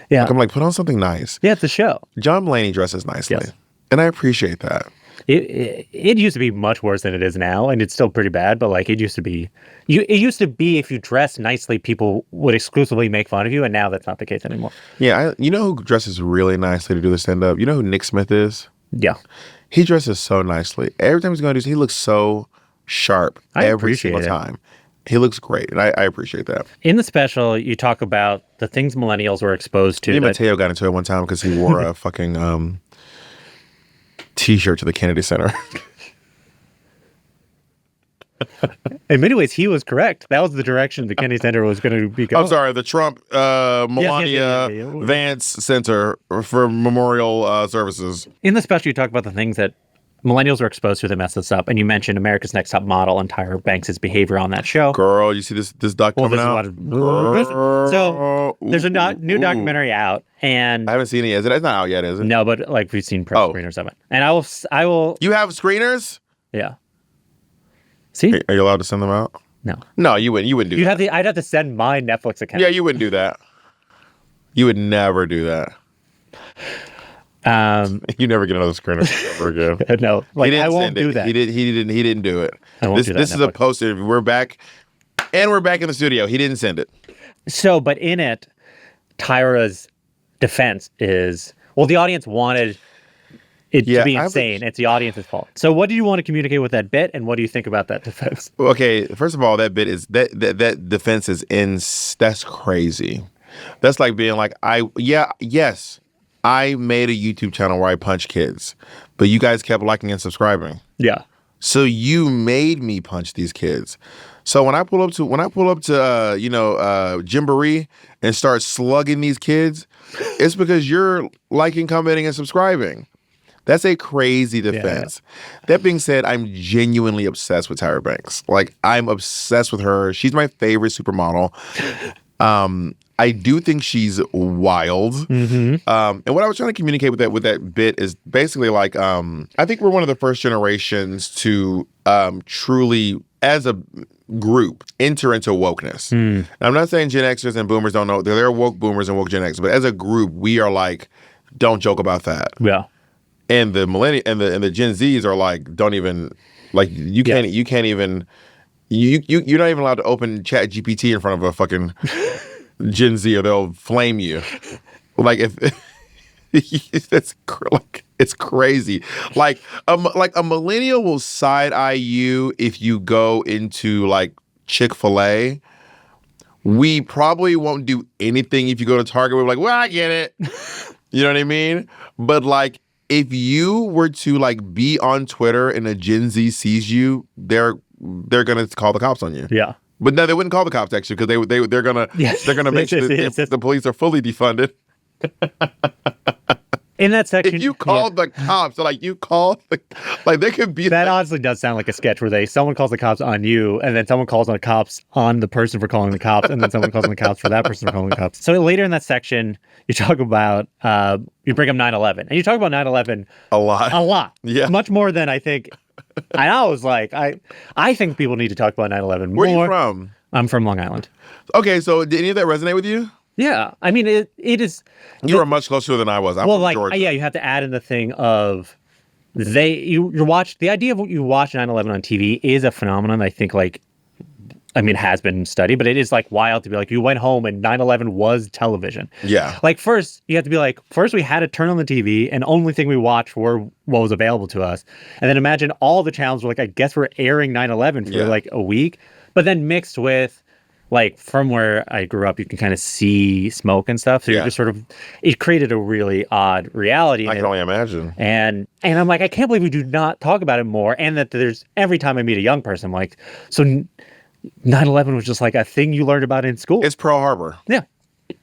[SPEAKER 2] Yeah.
[SPEAKER 1] Like, I'm like, put on something nice.
[SPEAKER 2] Yeah, it's a show.
[SPEAKER 1] John Mulaney dresses nicely. Yes. And I appreciate that.
[SPEAKER 2] It used to be much worse than it is now, and it's still pretty bad, but like it used to be if you dress nicely, people would exclusively make fun of you, and now that's not the case anymore.
[SPEAKER 1] Yeah, you know who dresses really nicely to do the stand-up? You know who Nick Smith is?
[SPEAKER 2] Yeah.
[SPEAKER 1] He dresses so nicely. Every time he's going to do, he looks so sharp every single time. He looks great, and I appreciate that.
[SPEAKER 2] In the special, you talk about the things millennials were exposed to.
[SPEAKER 1] Me and Mateo got into it one time because he wore a fucking T-shirt to the Kennedy Center.
[SPEAKER 2] In many ways, he was correct. That was the direction the Kennedy Center was going to be going.
[SPEAKER 1] I'm sorry, the Trump Melania Vance Center for memorial services.
[SPEAKER 2] In the special, you talk about the things that millennials were exposed to that messed us up, and you mentioned America's Next Top Model and Tyra Banks' behavior on that show.
[SPEAKER 1] Girl, you see this doc coming out?
[SPEAKER 2] So there's a new documentary out, and
[SPEAKER 1] I haven't seen it yet. It's not out yet, is it?
[SPEAKER 2] No, but like we've seen press screeners of it, and I will.
[SPEAKER 1] You have screeners?
[SPEAKER 2] Yeah. See?
[SPEAKER 1] Are you allowed to send them out?
[SPEAKER 2] No,
[SPEAKER 1] you wouldn't do that.
[SPEAKER 2] I'd have to send my Netflix account.
[SPEAKER 1] Yeah, you wouldn't do that. You would never do that. You never get another screener ever again.
[SPEAKER 2] No, like I won't do that.
[SPEAKER 1] He didn't do it.
[SPEAKER 2] I won't do that.
[SPEAKER 1] This is a poster. We're back in the studio. He didn't send it.
[SPEAKER 2] So, but in it, Tyra's defense is, well, the audience wanted it to be insane. It's the audience's fault. So what do you want to communicate with that bit, and what do you think about that defense?
[SPEAKER 1] Okay, first of all, that bit is that defense is that's crazy. That's like being like, yes, I made a YouTube channel where I punch kids, but you guys kept liking and subscribing.
[SPEAKER 2] Yeah.
[SPEAKER 1] So you made me punch these kids. So when I pull up to Gymboree and start slugging these kids, it's because you're liking, commenting, and subscribing. That's a crazy defense. Yeah. That being said, I'm genuinely obsessed with Tyra Banks. Like, I'm obsessed with her. She's my favorite supermodel. I do think she's wild. Mm-hmm. And what I was trying to communicate with that bit is basically like, I think we're one of the first generations to truly, as a group, enter into wokeness. Now, I'm not saying Gen Xers and Boomers don't know. There are woke Boomers and woke Gen Xers, but as a group, we are like, don't joke about that.
[SPEAKER 2] Yeah.
[SPEAKER 1] And the millennial and the Gen Zs are like, don't even, like, you can't even, you're not even allowed to open Chat GPT in front of a fucking Gen Z or they'll flame you. Like, it's crazy. Like a millennial will side eye you if you go into like Chick-fil-A. We probably won't do anything if you go to Target. We're like, well, I get it. You know what I mean? But like, if you were to like be on Twitter and a Gen Z sees you, they're gonna call the cops on you.
[SPEAKER 2] Yeah. But
[SPEAKER 1] no, they wouldn't call the cops actually because they're gonna make sure that the police are fully defunded.
[SPEAKER 2] In that section,
[SPEAKER 1] if you called the cops, like there could be
[SPEAKER 2] that. Honestly, does sound like a sketch where someone calls the cops on you, and then someone calls on the cops on the person for calling the cops, and then someone calls on the cops for that person for calling the cops. So later in that section, you talk about you bring up 9/11, and you talk about 9/11
[SPEAKER 1] a lot,
[SPEAKER 2] yeah, much more than I think. I was like, I think people need to talk about 9/11 more.
[SPEAKER 1] Where are you from?
[SPEAKER 2] I'm from Long Island.
[SPEAKER 1] Okay, so did any of that resonate with you?
[SPEAKER 2] Yeah, I mean, it is.
[SPEAKER 1] You were much closer than I was. I'm from Georgia.
[SPEAKER 2] Yeah, you have to add in the thing of the idea of what you watch 9/11 on TV is a phenomenon. I think has been studied, but it is like wild to be like, you went home and 9/11 was television.
[SPEAKER 1] Yeah.
[SPEAKER 2] Like first you have to be like, first we had to turn on the TV and only thing we watched were what was available to us. And then imagine all the channels were like, I guess we're airing 9/11 for like a week, but then mixed with like from where I grew up, you can kind of see smoke and stuff. So you're just sort of, it created a really odd reality.
[SPEAKER 1] I can only imagine.
[SPEAKER 2] And I'm like, I can't believe we do not talk about it more. And that there's, every time I meet a young person, I'm like, so 9/11 was just like a thing you learned about in school.
[SPEAKER 1] It's Pearl Harbor.
[SPEAKER 2] Yeah.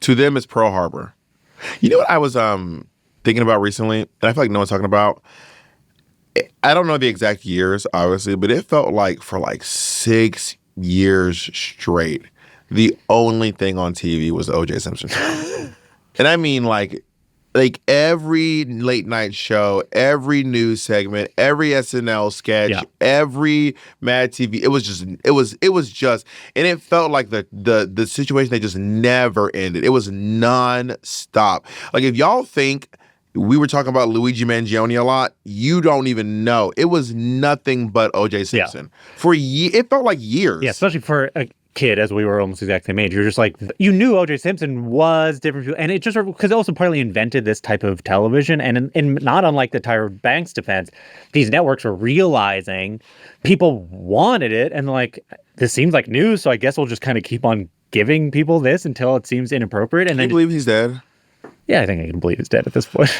[SPEAKER 1] To them, it's Pearl Harbor. You know what I was thinking about recently, and I feel like no one's talking about? I don't know the exact years, obviously, but it felt like for like 6 years straight, the only thing on TV was the O.J. Simpson trial. And I mean like every late night show, every news segment, every SNL sketch, every Mad TV, it was just, and it felt like the situation, they just never ended. It was non-stop. Like if y'all think we were talking about Luigi Mangione a lot, you don't even know. It was nothing but O.J. Simpson. Yeah. It felt like years.
[SPEAKER 2] Yeah, especially for a kid, as we were almost the exact same age. You're just like, you knew O.J. Simpson was different. And it just, because it also partly invented this type of television. And in not unlike the Tyra Banks defense, these networks were realizing people wanted it. And like, this seems like news, so I guess we'll just kind of keep on giving people this until it seems inappropriate. And
[SPEAKER 1] Can you believe he's dead?
[SPEAKER 2] Yeah, I think I can believe he's dead at this point.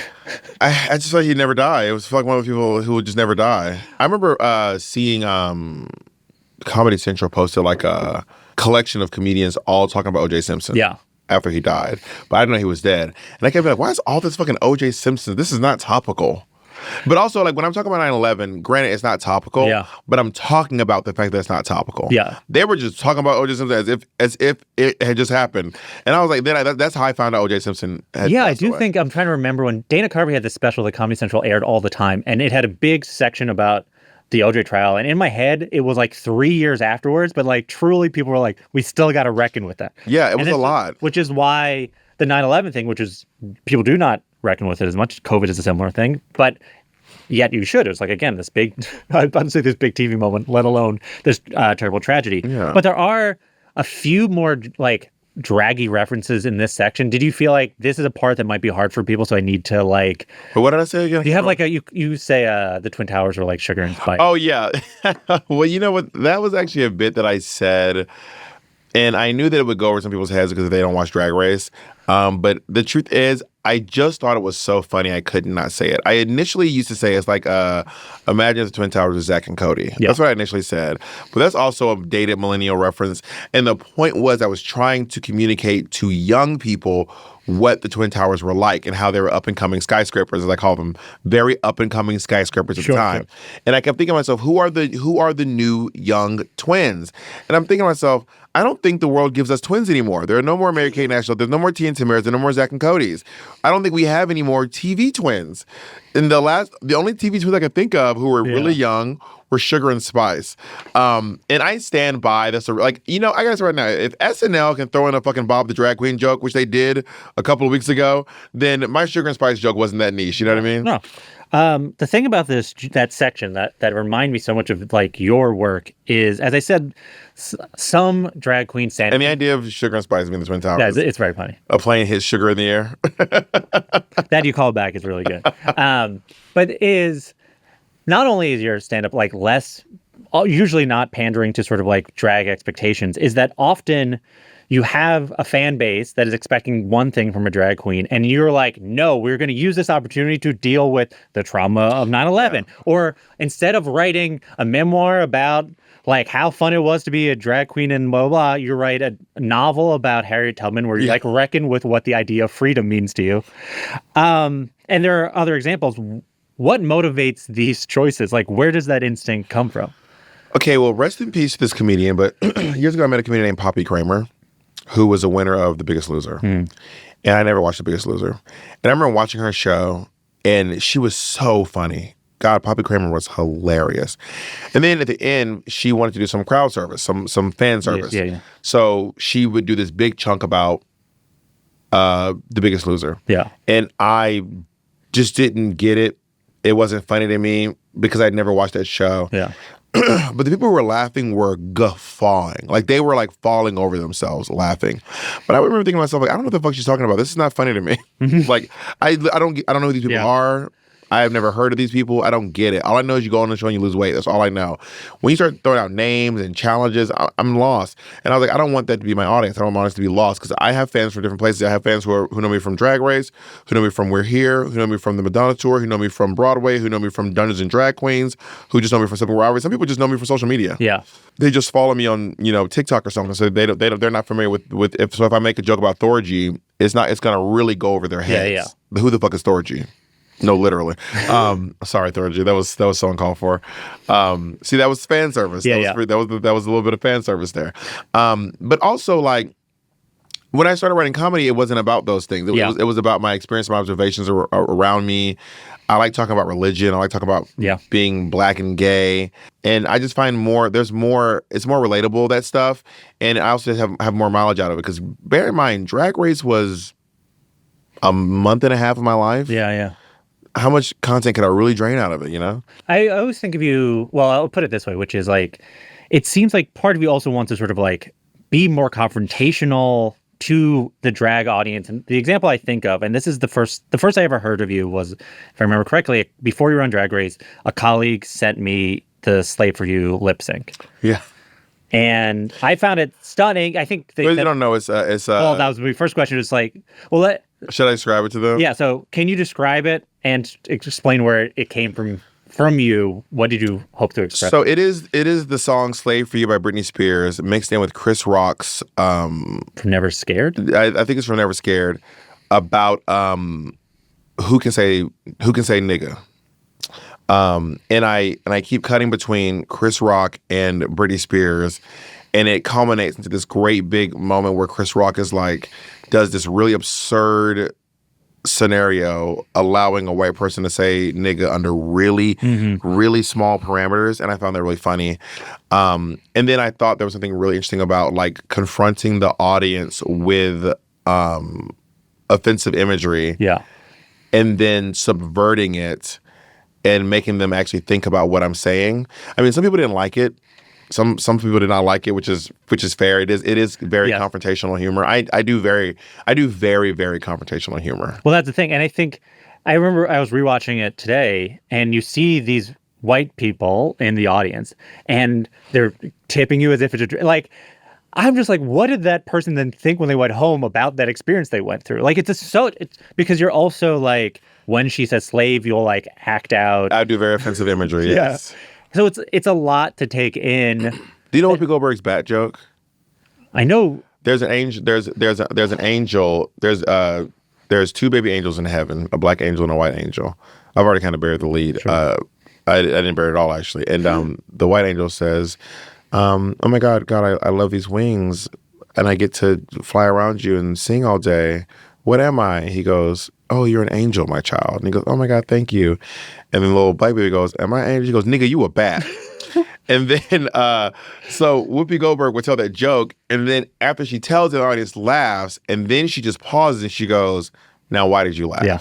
[SPEAKER 1] I just thought he'd never die. It was like one of the people who would just never die. I remember seeing Comedy Central posted like a collection of comedians all talking about O.J. Simpson.
[SPEAKER 2] Yeah.
[SPEAKER 1] After he died. But I didn't know he was dead. And I kept being like, why is all this fucking O.J. Simpson? This is not topical. But also, like, when I'm talking about 9/11, granted, it's not topical, but I'm talking about the fact that it's not topical.
[SPEAKER 2] Yeah.
[SPEAKER 1] They were just talking about O.J. Simpson as if it had just happened. And I was like, that's how I found out O.J. Simpson had
[SPEAKER 2] I do
[SPEAKER 1] away.
[SPEAKER 2] think, I'm trying to remember when Dana Carvey had this special that Comedy Central aired all the time, and it had a big section about the O.J. trial. And in my head, it was like 3 years afterwards, but like truly people were like, we still got to reckon with that.
[SPEAKER 1] Yeah, it was a lot.
[SPEAKER 2] Which is why the 9/11 thing, which is people do not reckon with it as much. COVID is a similar thing, but yet you should. It was like, again, this big, I was about to say this big TV moment, let alone this terrible tragedy.
[SPEAKER 1] Yeah.
[SPEAKER 2] But there are a few more like draggy references in this section. Did you feel like this is a part that might be hard for people, so I need to like...
[SPEAKER 1] But what did I say again?
[SPEAKER 2] You have like you say the Twin Towers were like sugar and spice.
[SPEAKER 1] Oh, yeah. Well, you know what? That was actually a bit that I said, and I knew that it would go over some people's heads because they don't watch Drag Race. But the truth is, I just thought it was so funny I could not say it. I initially used to say it's like, imagine the Twin Towers with Zach and Cody. Yeah. That's what I initially said. But that's also a dated millennial reference. And the point was I was trying to communicate to young people what the Twin Towers were like and how they were up-and-coming skyscrapers, as I call them. Very up-and-coming skyscrapers at the time. Sure. And I kept thinking to myself, who are the new young twins? And I'm thinking to myself, I don't think the world gives us twins anymore. There are no more Mary-Kate and Ashley. There's no more T and Tamaras. There are no more Zach and Codys. I don't think we have any more TV twins. And the only TV twins I could think of who were really young were Sugar and Spice. And I stand by this. Like, you know, I gotta say right now, if SNL can throw in a fucking Bob the Drag Queen joke, which they did a couple of weeks ago, then my Sugar and Spice joke wasn't that niche. You know what I mean?
[SPEAKER 2] No. The thing about that section that remind me so much of like your work is, as I said, some drag queen stand.
[SPEAKER 1] And the idea of Sugar and Spice being the Twin Towers.
[SPEAKER 2] Yeah, it's very funny.
[SPEAKER 1] A plane hits sugar in the air.
[SPEAKER 2] That you call back is really good. But is not only is your stand-up like less, usually not pandering to sort of like drag expectations, is that often you have a fan base that is expecting one thing from a drag queen, and you're like, no, we're going to use this opportunity to deal with the trauma of 9/11. Yeah. Or instead of writing a memoir about like how fun it was to be a drag queen and blah, blah, you write a novel about Harriet Tubman where you like reckon with what the idea of freedom means to you. And there are other examples. What motivates these choices? Like, where does that instinct come from?
[SPEAKER 1] Okay, well, rest in peace to this comedian, but years ago I met a comedian named Poppy Kramer, who was a winner of The Biggest Loser. And I never watched The Biggest Loser. And I remember watching her show, and she was so funny. God, Poppy Kramer was hilarious. And then at the end, she wanted to do some crowd service, some fan service. Yeah. So she would do this big chunk about The Biggest Loser. Yeah. And I just didn't get it. It wasn't funny to me because I'd never watched that show. Yeah. But the people who were laughing were guffawing. Like, they were, like, falling over themselves laughing. But I remember thinking to myself, like, I don't know what the fuck she's talking about. This is not funny to me. Like, I don't know who these people are. I have never heard of these people. I don't get it. All I know is you go on the show and you lose weight. That's all I know. When you start throwing out names and challenges, I'm lost. And I was like, I don't want that to be my audience. I don't want my audience to be lost because I have fans from different places. I have fans who know me from Drag Race, who know me from We're Here, who know me from the Madonna tour, who know me from Broadway, who know me from Dungeons and Drag Queens, who just know me from Simple Robbery. Some people just know me from social media. Yeah. They just follow me on, TikTok or something. So they're not familiar with if I make a joke about Thorgy, it's gonna really go over their heads. Yeah. But who the fuck is Thorgy? No, literally. Sorry, Thorgy. That was so uncalled for. See, that was fan service. That was a little bit of fan service there. But also, like, when I started writing comedy, it wasn't about those things. It was about my experience, my observations around me. I like talking about religion. I like talking about being black and gay. And I just find it's more relatable, that stuff. And I also just have more mileage out of it. Because bear in mind, Drag Race was a month and a half of my life. Yeah. How much content could I really drain out of it, I
[SPEAKER 2] always think of you, well, I'll put it this way, which is like, it seems like part of you also wants to sort of like be more confrontational to the drag audience. And the example I think of, and this is the first I ever heard of you was, if I remember correctly, before you were on Drag Race, a colleague sent me the Slave for You lip sync. Yeah. And I found it stunning. I think
[SPEAKER 1] you don't know, it's
[SPEAKER 2] well, that was my first question. It's like, well,
[SPEAKER 1] should I describe it to them?
[SPEAKER 2] Yeah. So can you describe it and explain where it came from you? What did you hope to express?
[SPEAKER 1] So it is the song "Slave for You" by Britney Spears, mixed in with Chris Rock's
[SPEAKER 2] From Never Scared.
[SPEAKER 1] I think it's From Never Scared, about who can say nigga. And I keep cutting between Chris Rock and Britney Spears, and it culminates into this great big moment where Chris Rock is like, does this really absurd scenario, allowing a white person to say nigga under really, really small parameters, and I found that really funny. And then I thought there was something really interesting about like confronting the audience with offensive imagery. Yeah. and then subverting it and making them actually think about what I'm saying. I mean, some people didn't like it. Some people did not like it, which is fair. It is very confrontational humor. I do very very confrontational humor.
[SPEAKER 2] Well, that's the thing, and I remember I was rewatching it today, and you see these white people in the audience, and they're tipping you as if it's like. I'm just like, what did that person then think when they went home about that experience they went through? Like, it's because you're also like, when she says slave, you'll like act out.
[SPEAKER 1] I do very offensive imagery. Yes.
[SPEAKER 2] So it's a lot to take in.
[SPEAKER 1] Do you know Whoopi Goldberg's bat joke?
[SPEAKER 2] I know.
[SPEAKER 1] There's an angel. There's an angel. There's two baby angels in heaven, a black angel and a white angel. I've already kind of buried the lead. Sure. I didn't bury it all actually. And the white angel says, "Oh my God, I love these wings, and I get to fly around you and sing all day. What am I?" He goes, "Oh, you're an angel, my child." And he goes, "Oh my God, thank you." And then the little black baby goes, "Am I an angel?" He goes, "Nigga, you a bat." And then, so Whoopi Goldberg would tell that joke, and then after she tells it, the audience laughs, and then she just pauses and she goes, "Now, why did you laugh?"
[SPEAKER 2] Yeah.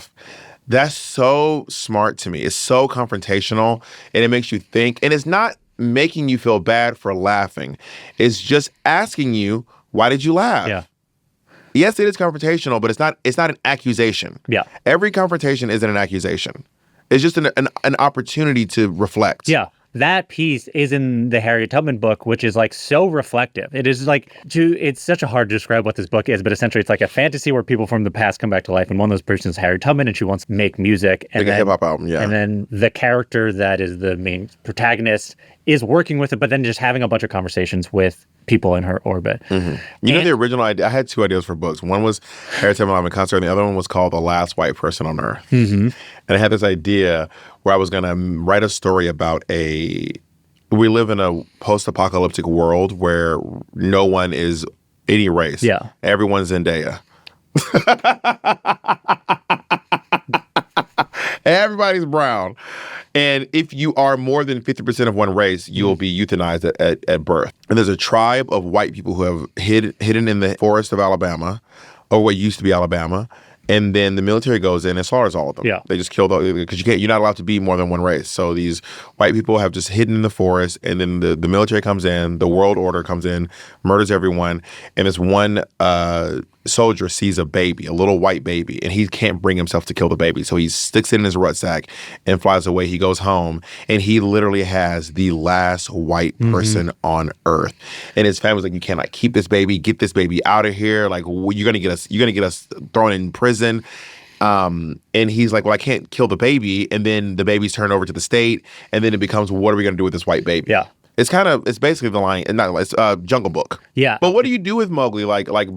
[SPEAKER 1] That's so smart to me. It's so confrontational, and it makes you think. And it's not making you feel bad for laughing. It's just asking you, why did you laugh?
[SPEAKER 2] Yeah.
[SPEAKER 1] Yes, it is confrontational, but it's not an accusation.
[SPEAKER 2] Yeah.
[SPEAKER 1] Every confrontation isn't an accusation. It's just an opportunity to reflect.
[SPEAKER 2] Yeah. That piece is in the Harriet Tubman book, which is like so reflective. It is like, it's such a hard to describe what this book is, but essentially it's like a fantasy where people from the past come back to life. And one of those persons is Harriet Tubman, and she wants to make music. And
[SPEAKER 1] a hip-hop album, yeah.
[SPEAKER 2] And then the character that is the main protagonist is working with it, but then just having a bunch of conversations with people in her orbit.
[SPEAKER 1] Mm-hmm. You know, the original idea, I had two ideas for books. One was Harriet Tubman Live in Concert, and the other one was called The Last White Person on Earth.
[SPEAKER 2] Mm-hmm.
[SPEAKER 1] And I had this idea where I was going to write a story about we live in a post-apocalyptic world where no one is any race.
[SPEAKER 2] Yeah.
[SPEAKER 1] Everyone's Zendaya. Everybody's brown. And if you are more than 50% of one race, you'll be euthanized at birth. And there's a tribe of white people who have hidden in the forest of Alabama, or what used to be Alabama. And then the military goes in and slaughters all of them. Yeah. They just kill because you're not allowed to be more than one race. So these white people have just hidden in the forest, and then the military comes in, the world order comes in, murders everyone, and this one soldier sees a baby, a little white baby, and he can't bring himself to kill the baby. So he sticks it in his rucksack and flies away. He goes home, and he literally has the last white person on earth. And his family's like, "You cannot keep this baby. Get this baby out of here. Like, you're gonna get us thrown in prison." And he's like, "Well, I can't kill the baby." And then the baby's turned over to the state, and then it becomes, what are we gonna do with this white baby?
[SPEAKER 2] Yeah.
[SPEAKER 1] It's basically the line, it's Jungle Book.
[SPEAKER 2] Yeah.
[SPEAKER 1] But what do you do with Mowgli? Like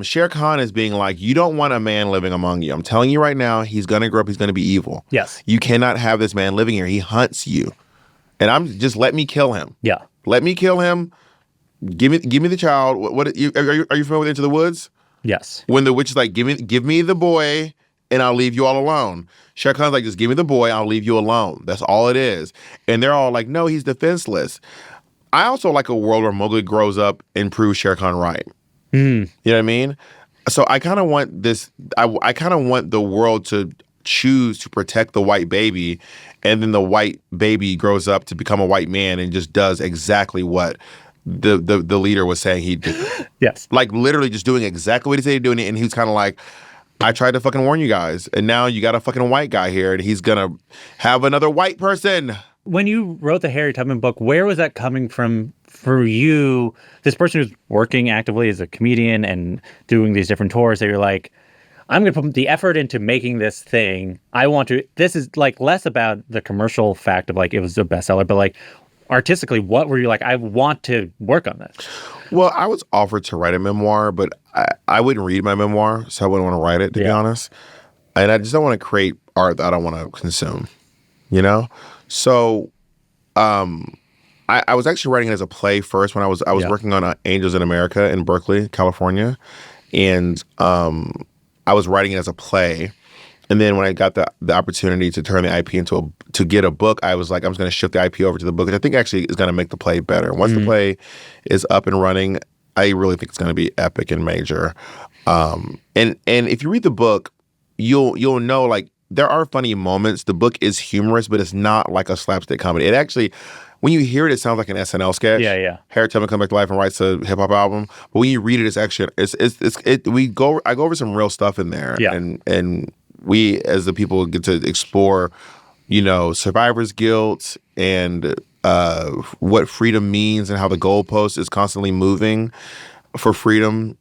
[SPEAKER 1] Shere Khan is being like, you don't want a man living among you. I'm telling you right now, he's going to grow up, he's going to be evil.
[SPEAKER 2] Yes.
[SPEAKER 1] You cannot have this man living here. He hunts you. And let me kill him.
[SPEAKER 2] Yeah.
[SPEAKER 1] Let me kill him. Give me the child. What are you familiar with Into the Woods?
[SPEAKER 2] Yes.
[SPEAKER 1] When the witch is like, give me the boy, and I'll leave you all alone. Shere Khan's like, just give me the boy, I'll leave you alone. That's all it is. And they're all like, no, he's defenseless. I also like a world where Mowgli grows up and proves Shere Khan right. You know what I mean? So I kind of want this, I kind of want the world to choose to protect the white baby, and then the white baby grows up to become a white man and just does exactly what the leader was saying he did.
[SPEAKER 2] Yes.
[SPEAKER 1] Like literally just doing exactly what he said he'd do, and he was kind of like, I tried to fucking warn you guys, and now you got a fucking white guy here, and he's gonna have another white person.
[SPEAKER 2] When you wrote the Harriet Tubman book, where was that coming from for you? This person who's working actively as a comedian and doing these different tours, that you're like, I'm going to put the effort into making this thing. This is like less about the commercial fact of like it was a bestseller, but like artistically, what were you like, I want to work on this?
[SPEAKER 1] Well, I was offered to write a memoir, but I wouldn't read my memoir, so I wouldn't want to write it, to be honest. And I just don't want to create art that I don't want to consume, you know? So I was actually writing it as a play first when I was working on Angels in America in Berkeley, California. And I was writing it as a play. And then when I got the opportunity to turn the IP to get a book, I was like, I'm just going to shift the IP over to the book, which I think actually is going to make the play better. Once the play is up and running, I really think it's going to be epic and major. And if you read the book, you'll know, like, there are funny moments. The book is humorous, but it's not like a slapstick comedy. It actually, when you hear it, it sounds like an SNL sketch.
[SPEAKER 2] Yeah.
[SPEAKER 1] Harriet Tubman comes back to life and writes a hip hop album. But when you read it, it's actually I go over some real stuff in there.
[SPEAKER 2] Yeah.
[SPEAKER 1] And we as the people get to explore, survivor's guilt and what freedom means and how the goalpost is constantly moving for freedom.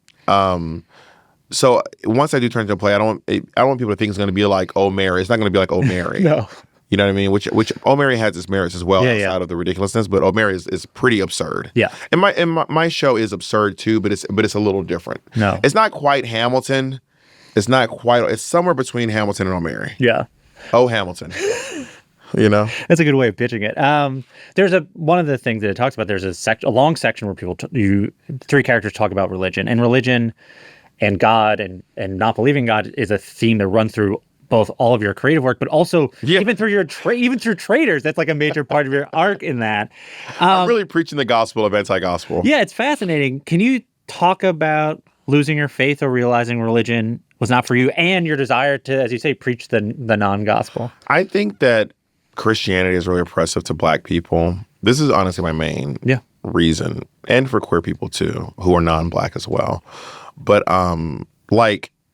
[SPEAKER 1] So once I do turn into a play, I don't want people to think it's going to be like Oh Mary. It's not going to be like Oh Mary.
[SPEAKER 2] No.
[SPEAKER 1] You know what I mean? Which Oh Mary has its merits as well, outside of the ridiculousness. But Oh Mary is pretty absurd.
[SPEAKER 2] Yeah.
[SPEAKER 1] And my show is absurd too, but it's a little different.
[SPEAKER 2] No.
[SPEAKER 1] It's not quite Hamilton. It's somewhere between Hamilton and Oh Mary.
[SPEAKER 2] Yeah.
[SPEAKER 1] Oh Hamilton.
[SPEAKER 2] That's a good way of pitching it. There's one of the things that it talks about. There's a long section where three characters talk about religion and God and not believing God is a theme that runs through both all of your creative work, but also even through Traitors. That's like a major part of your arc in that.
[SPEAKER 1] I'm really preaching the gospel of anti-gospel.
[SPEAKER 2] Yeah, it's fascinating. Can you talk about losing your faith or realizing religion was not for you and your desire to, as you say, preach the non-gospel?
[SPEAKER 1] I think that Christianity is really oppressive to Black people. This is honestly my main reason, and for queer people too, who are non-Black as well. But do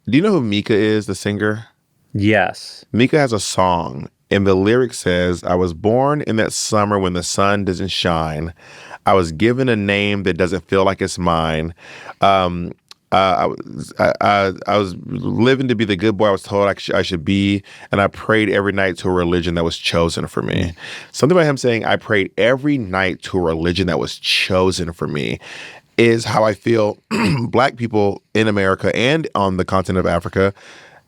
[SPEAKER 1] you know who Mika is, the singer?
[SPEAKER 2] Yes.
[SPEAKER 1] Mika has a song, and the lyric says, "I was born in that summer when the sun doesn't shine. I was given a name that doesn't feel like it's mine. I was living to be the good boy I was told I should be, and I prayed every night to a religion that was chosen for me." Something about him saying, "I prayed every night to a religion that was chosen for me," is how I feel Black people in America and on the continent of Africa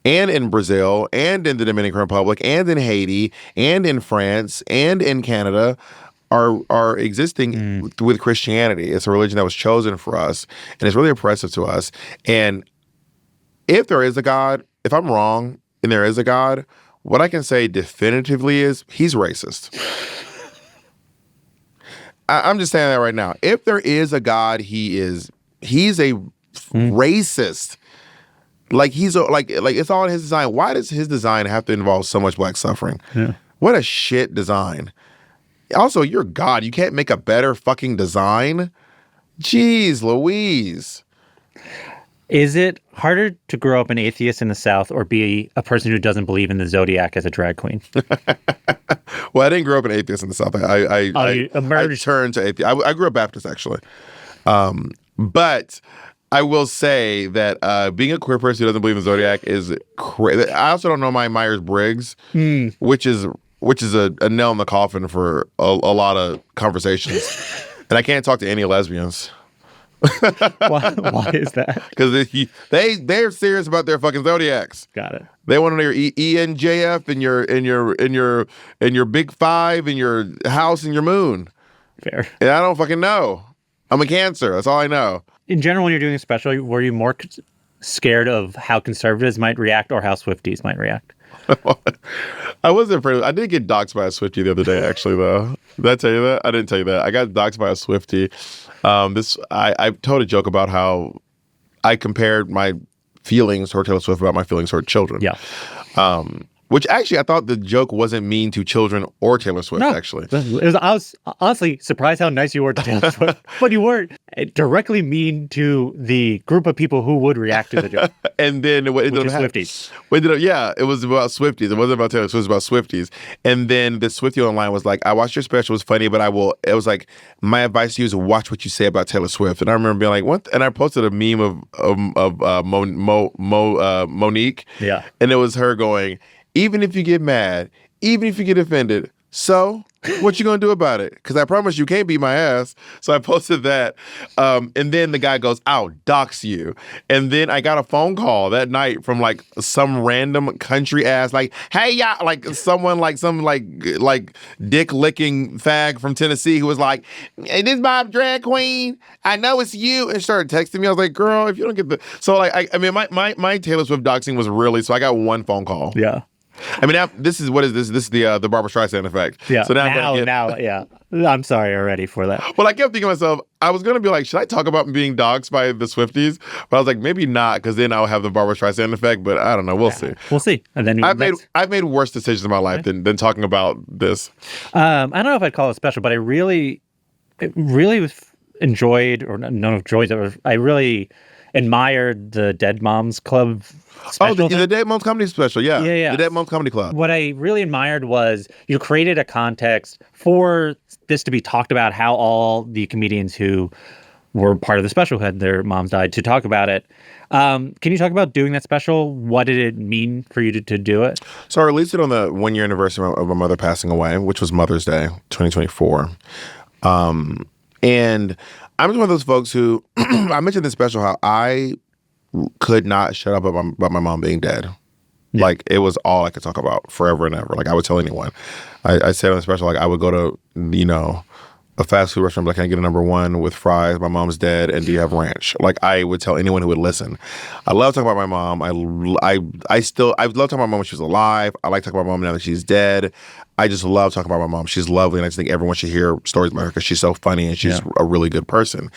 [SPEAKER 1] and in Brazil and in the Dominican Republic and in Haiti and in France and in Canada are existing with Christianity. It's a religion that was chosen for us, and it's really oppressive to us. And if there is a God, if I'm wrong and there is a God, what I can say definitively is he's racist. I'm just saying that right now. If there is a God, he's a racist. Like it's all in his design. Why does his design have to involve so much Black suffering?
[SPEAKER 2] Yeah.
[SPEAKER 1] What a shit design. Also, you're God. You can't make a better fucking design. Jeez Louise.
[SPEAKER 2] Is it harder to grow up an atheist in the South or be a person who doesn't believe in the Zodiac as a drag queen?
[SPEAKER 1] Well, I didn't grow up an atheist in the South. I turned to atheist. I grew up Baptist, actually. But I will say that being a queer person who doesn't believe in the Zodiac is crazy. I also don't know my Myers-Briggs, which is a nail in the coffin for a lot of conversations. And I can't talk to any lesbians.
[SPEAKER 2] Why is that?
[SPEAKER 1] Because they're serious about their fucking Zodiacs.
[SPEAKER 2] Got it.
[SPEAKER 1] They want to know your ENJF and your big five and your house and your moon.
[SPEAKER 2] Fair.
[SPEAKER 1] And I don't fucking know. I'm a Cancer. That's all I know.
[SPEAKER 2] In general, when you're doing a special, were you more scared of how conservatives might react or how Swifties might react?
[SPEAKER 1] I wasn't afraid. I did get doxxed by a Swiftie the other day, actually, though. Did I tell you that? I didn't tell you that. I got doxxed by a Swiftie. I told a joke about how I compared my feelings toward Taylor Swift about my feelings toward children.
[SPEAKER 2] Yeah.
[SPEAKER 1] Which actually, I thought the joke wasn't mean to children or Taylor Swift, actually.
[SPEAKER 2] I was honestly surprised how nice you were to Taylor Swift, but you weren't directly mean to the group of people who would react to the joke.
[SPEAKER 1] And then what ended up
[SPEAKER 2] Swifties.
[SPEAKER 1] It was about Swifties. It wasn't about Taylor Swift, it was about Swifties. And then the Swiftie online was like, "I watched your special, it was funny, but it was like, my advice to you is watch what you say about Taylor Swift." And I remember being like, "What?" And I posted a meme of Monique.
[SPEAKER 2] Yeah.
[SPEAKER 1] And it was her going, "Even if you get mad, even if you get offended, so what you gonna do about it? Because I promise you can't beat my ass." So I posted that. And then the guy goes, "I'll dox you." And then I got a phone call that night from like some random country ass, like, "Hey, y'all," like someone like some like dick licking fag from Tennessee who was like, "Hey, this my drag queen. I know it's you." And started texting me. I was like, "Girl, if you don't get the..." So like, I mean, my Taylor Swift doxing was really, so I got one phone call.
[SPEAKER 2] Yeah.
[SPEAKER 1] I mean, this is this is the Barbra Streisand effect.
[SPEAKER 2] Yeah.
[SPEAKER 1] So
[SPEAKER 2] Yeah. I'm sorry already for that.
[SPEAKER 1] Well, I kept thinking to myself, I was gonna be like, should I talk about being doxxed by the Swifties? But I was like, maybe not, because then I'll have the Barbra Streisand effect. But I don't know. We'll see.
[SPEAKER 2] We'll see. And then
[SPEAKER 1] I've made worse decisions in my life than talking about this.
[SPEAKER 2] I don't know if I'd call it special, but it really was enjoyed, or not enjoyed. I really admired the Dead Moms Club special.
[SPEAKER 1] Oh, the Dead Moms Comedy Special, yeah.
[SPEAKER 2] Yeah.
[SPEAKER 1] The Dead Moms Comedy Club.
[SPEAKER 2] What I really admired was you created a context for this to be talked about, how all the comedians who were part of the special had their moms died, to talk about it. Can you talk about doing that special? What did it mean for you to do it?
[SPEAKER 1] So I released it on the 1-year anniversary of my mother passing away, which was Mother's Day, 2024. And I'm just one of those folks who, I mentioned in the special how I could not shut up about my mom being dead. Yeah. Like, it was all I could talk about forever and ever. Like, I would tell anyone. I said on the special, like, I would go to, a fast food restaurant, like, can I get a number one with fries? My mom's dead, and do you have ranch? Like, I would tell anyone who would listen. I love talking about my mom. I love talking about my mom when she was alive. I like talking about my mom now that she's dead. I just love talking about my mom. She's lovely, and I just think everyone should hear stories about her because she's so funny and she's a really good person.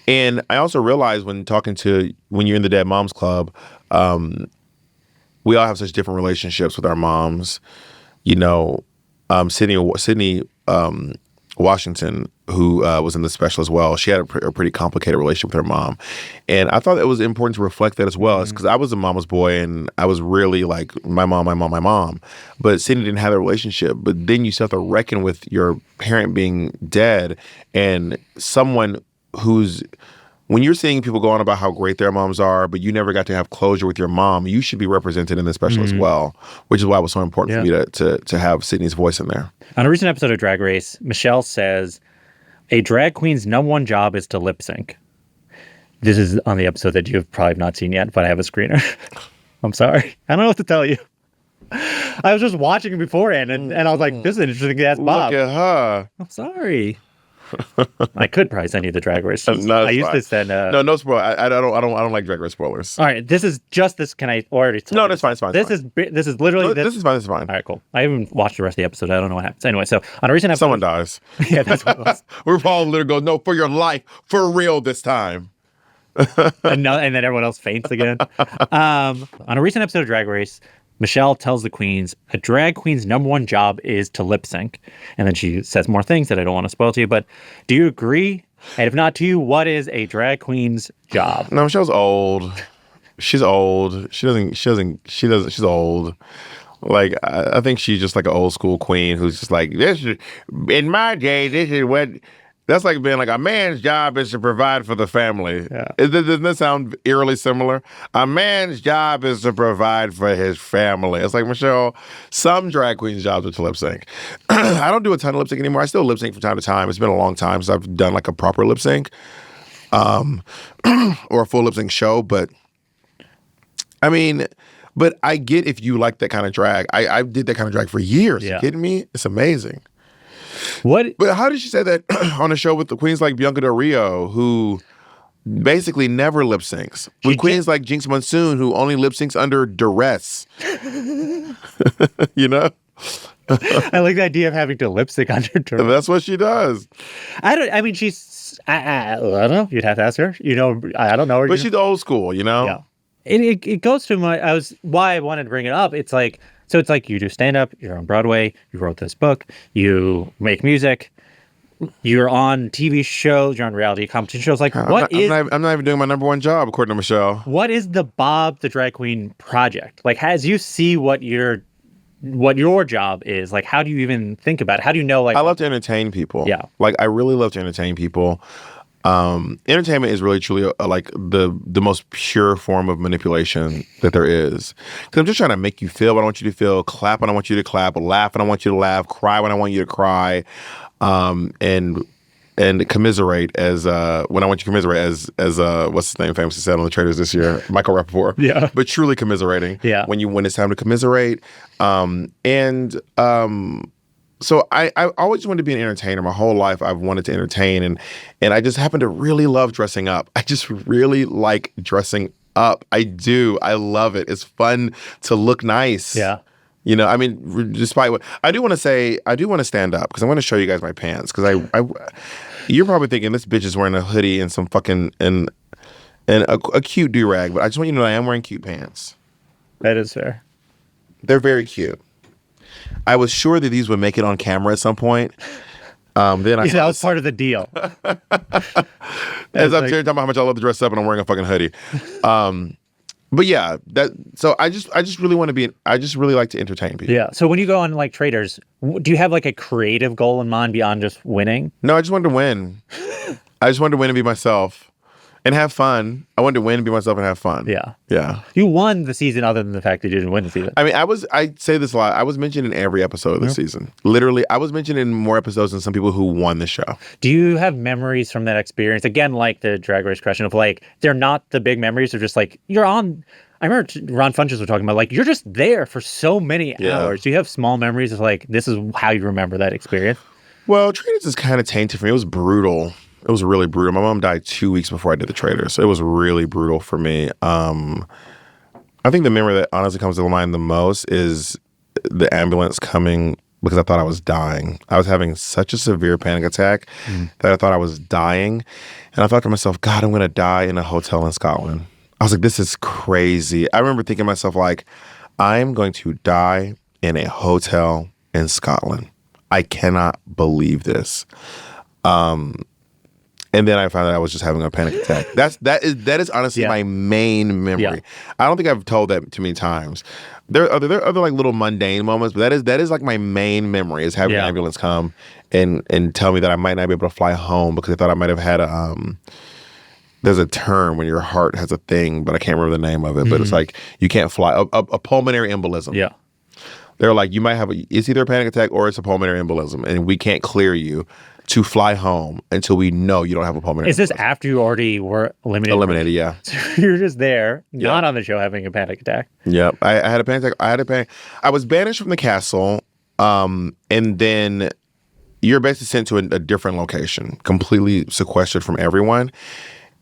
[SPEAKER 1] And I also realized when you're in the Dead Moms Club, we all have such different relationships with our moms. Sydney Washington, who was in the special as well, she had a pretty complicated relationship with her mom. And I thought it was important to reflect that as well, because I was a mama's boy and I was really like, my mom. But Sydney didn't have that relationship. But then you still have to reckon with your parent being dead, and someone when you're seeing people go on about how great their moms are, but you never got to have closure with your mom, you should be represented in the special as well, which is why it was so important for me to have Sydney's voice in there.
[SPEAKER 2] On a recent episode of Drag Race, Michelle says, a drag queen's #1 job is to lip sync. This is on the episode that you've probably not seen yet, but I have a screener. I'm sorry. I don't know what to tell you. I was just watching it beforehand, and I was like, this is an interesting ass Bob.
[SPEAKER 1] Look at her.
[SPEAKER 2] I'm sorry. I could probably send you the Drag Race.
[SPEAKER 1] No,
[SPEAKER 2] I used to send.
[SPEAKER 1] No spoil. I don't like Drag Race spoilers.
[SPEAKER 2] All right, this is just this. Can I already?
[SPEAKER 1] No, that's fine. It's fine.
[SPEAKER 2] This is literally.
[SPEAKER 1] No, this is fine. This is fine.
[SPEAKER 2] All right, cool. I haven't watched the rest of the episode. I don't know what happens. Anyway, so on a recent episode,
[SPEAKER 1] someone dies.
[SPEAKER 2] Yeah, that's what it was.
[SPEAKER 1] RuPaul literally goes, "No, for your life, for real this time."
[SPEAKER 2] and then everyone else faints again. On a recent episode of Drag Race, Michelle tells the queens a drag queen's #1 job is to lip sync. And then she says more things that I don't want to spoil to you. But do you agree? And if not to you, what is a drag queen's job?
[SPEAKER 1] No, Michelle's old. She's old. She's old. Like, I think she's just like an old school queen who's just like, in my day, this is what... That's like being like, a man's job is to provide for the family.
[SPEAKER 2] Yeah.
[SPEAKER 1] Doesn't that sound eerily similar? A man's job is to provide for his family. It's like, Michelle, some drag queens' jobs are to lip sync. I don't do a ton of lip sync anymore. I still lip sync from time to time. It's been a long time since I've done like a proper lip sync or a full lip sync show. But I mean, but I get if you like that kind of drag. I did that kind of drag for years.
[SPEAKER 2] Yeah.
[SPEAKER 1] You kidding me? It's amazing.
[SPEAKER 2] What?
[SPEAKER 1] But how did she say that on a show with the queens like Bianca Del Rio, who basically never lip syncs? With queens like Jinx Monsoon, who only lip syncs under duress. You know?
[SPEAKER 2] I like the idea of having to lip sync under duress.
[SPEAKER 1] That's what she does.
[SPEAKER 2] I don't know. You'd have to ask her. I don't know her.
[SPEAKER 1] But she's old school, you know?
[SPEAKER 2] Yeah. It goes to why I wanted to bring it up. It's like, so it's like you do stand-up, you're on Broadway, you wrote this book, you make music, you're on TV shows, you're on reality competition shows. Like, I'm not
[SPEAKER 1] even doing my #1 job, according to Michelle.
[SPEAKER 2] What is the Bob the Drag Queen project? Like, as you see what your job is, like, how do you even think about it? How do you know, like...
[SPEAKER 1] I love to entertain people.
[SPEAKER 2] Yeah.
[SPEAKER 1] Like, I really love to entertain people. Entertainment is really truly like the most pure form of manipulation that there is. Because I'm just trying to make you feel what I want you to feel, clap when I want you to clap, laugh when I want you to laugh, cry when I want you to cry, and commiserate when I want you to commiserate as what's his name famously said on the Traitors this year, Michael Rapaport.
[SPEAKER 2] Yeah.
[SPEAKER 1] But truly commiserating.
[SPEAKER 2] Yeah.
[SPEAKER 1] When it's time to commiserate. So I always wanted to be an entertainer. My whole life I've wanted to entertain, and I just happen to really love dressing up. I just really like dressing up. I do. I love it. It's fun to look nice.
[SPEAKER 2] Yeah.
[SPEAKER 1] You know, I mean, despite what I do want to say, I do want to stand up because I want to show you guys my pants because you're probably thinking this bitch is wearing a hoodie and some fucking and a cute do-rag, but I just want you to know I am wearing cute pants.
[SPEAKER 2] That is fair.
[SPEAKER 1] They're very cute. I was sure that these would make it on camera at some point. That
[SPEAKER 2] was part of the deal.
[SPEAKER 1] As I'm talking about how much I love to dress up and I'm wearing a fucking hoodie. But yeah, so I just really want to be. I just really like to entertain people.
[SPEAKER 2] Yeah. So when you go on like Traitors, do you have like a creative goal in mind beyond just winning?
[SPEAKER 1] No, I just wanted to win. I just wanted to win and be myself. And have fun. I wanted to win, be myself, and have fun.
[SPEAKER 2] Yeah.
[SPEAKER 1] Yeah.
[SPEAKER 2] You won the season other than the fact that you didn't win the season.
[SPEAKER 1] I mean, I say this a lot. I was mentioned in every episode of this season. Literally, I was mentioned in more episodes than some people who won the show.
[SPEAKER 2] Do you have memories from that experience? Again, like the Drag Race question of like, they're not the big memories. They're just like, you're on. I remember Ron Funches was talking about like, you're just there for so many hours. Do you have small memories of like, this is how you remember that experience?
[SPEAKER 1] Well, Traitors is kind of tainted for me. It was brutal. It was really brutal. My mom died 2 weeks before I did the Traitors, so it was really brutal for me. I think the memory that honestly comes to mind the most is the ambulance coming because I thought I was dying. I was having such a severe panic attack that I thought I was dying. And I thought to myself, God, I'm going to die in a hotel in Scotland. I was like, this is crazy. I remember thinking to myself, like, I'm going to die in a hotel in Scotland. I cannot believe this. And then I found out I was just having a panic attack. That is honestly my main memory. Yeah. I don't think I've told that too many times. There are other like little mundane moments, but that is like my main memory is having an ambulance come and tell me that I might not be able to fly home because I thought I might have had there's a term when your heart has a thing, but I can't remember the name of it. But it's like you can't fly. A pulmonary embolism. Yeah. They're like, you might have it's either a panic attack or it's a pulmonary embolism, and we can't clear you to fly home until we know you don't have a pulmonary embolism. Is this
[SPEAKER 2] after you already were eliminated?
[SPEAKER 1] Eliminated, yeah.
[SPEAKER 2] So you're just there, not on the show, having a panic attack.
[SPEAKER 1] Yeah, I had a panic attack. I was banished from the castle, and then you're basically sent to a different location, completely sequestered from everyone.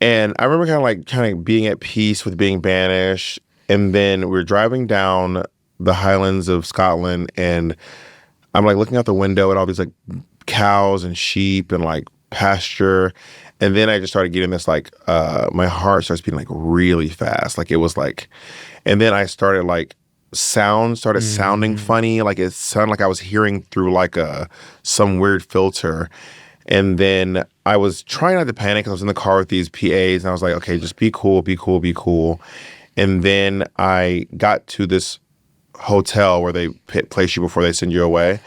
[SPEAKER 1] And I remember kind of being at peace with being banished, and then we're driving down the Highlands of Scotland, and I'm like looking out the window at all these like cows and sheep and like pasture, and then I just started getting this like my heart starts beating like really fast, like it was like, and then I started like sounding funny, like it sounded like I was hearing through like some weird filter. And then I was trying not to panic because I was in the car with these PAs, and I was like, okay, just be cool, be cool, be cool. And then I got to this hotel where they place you before they send you away.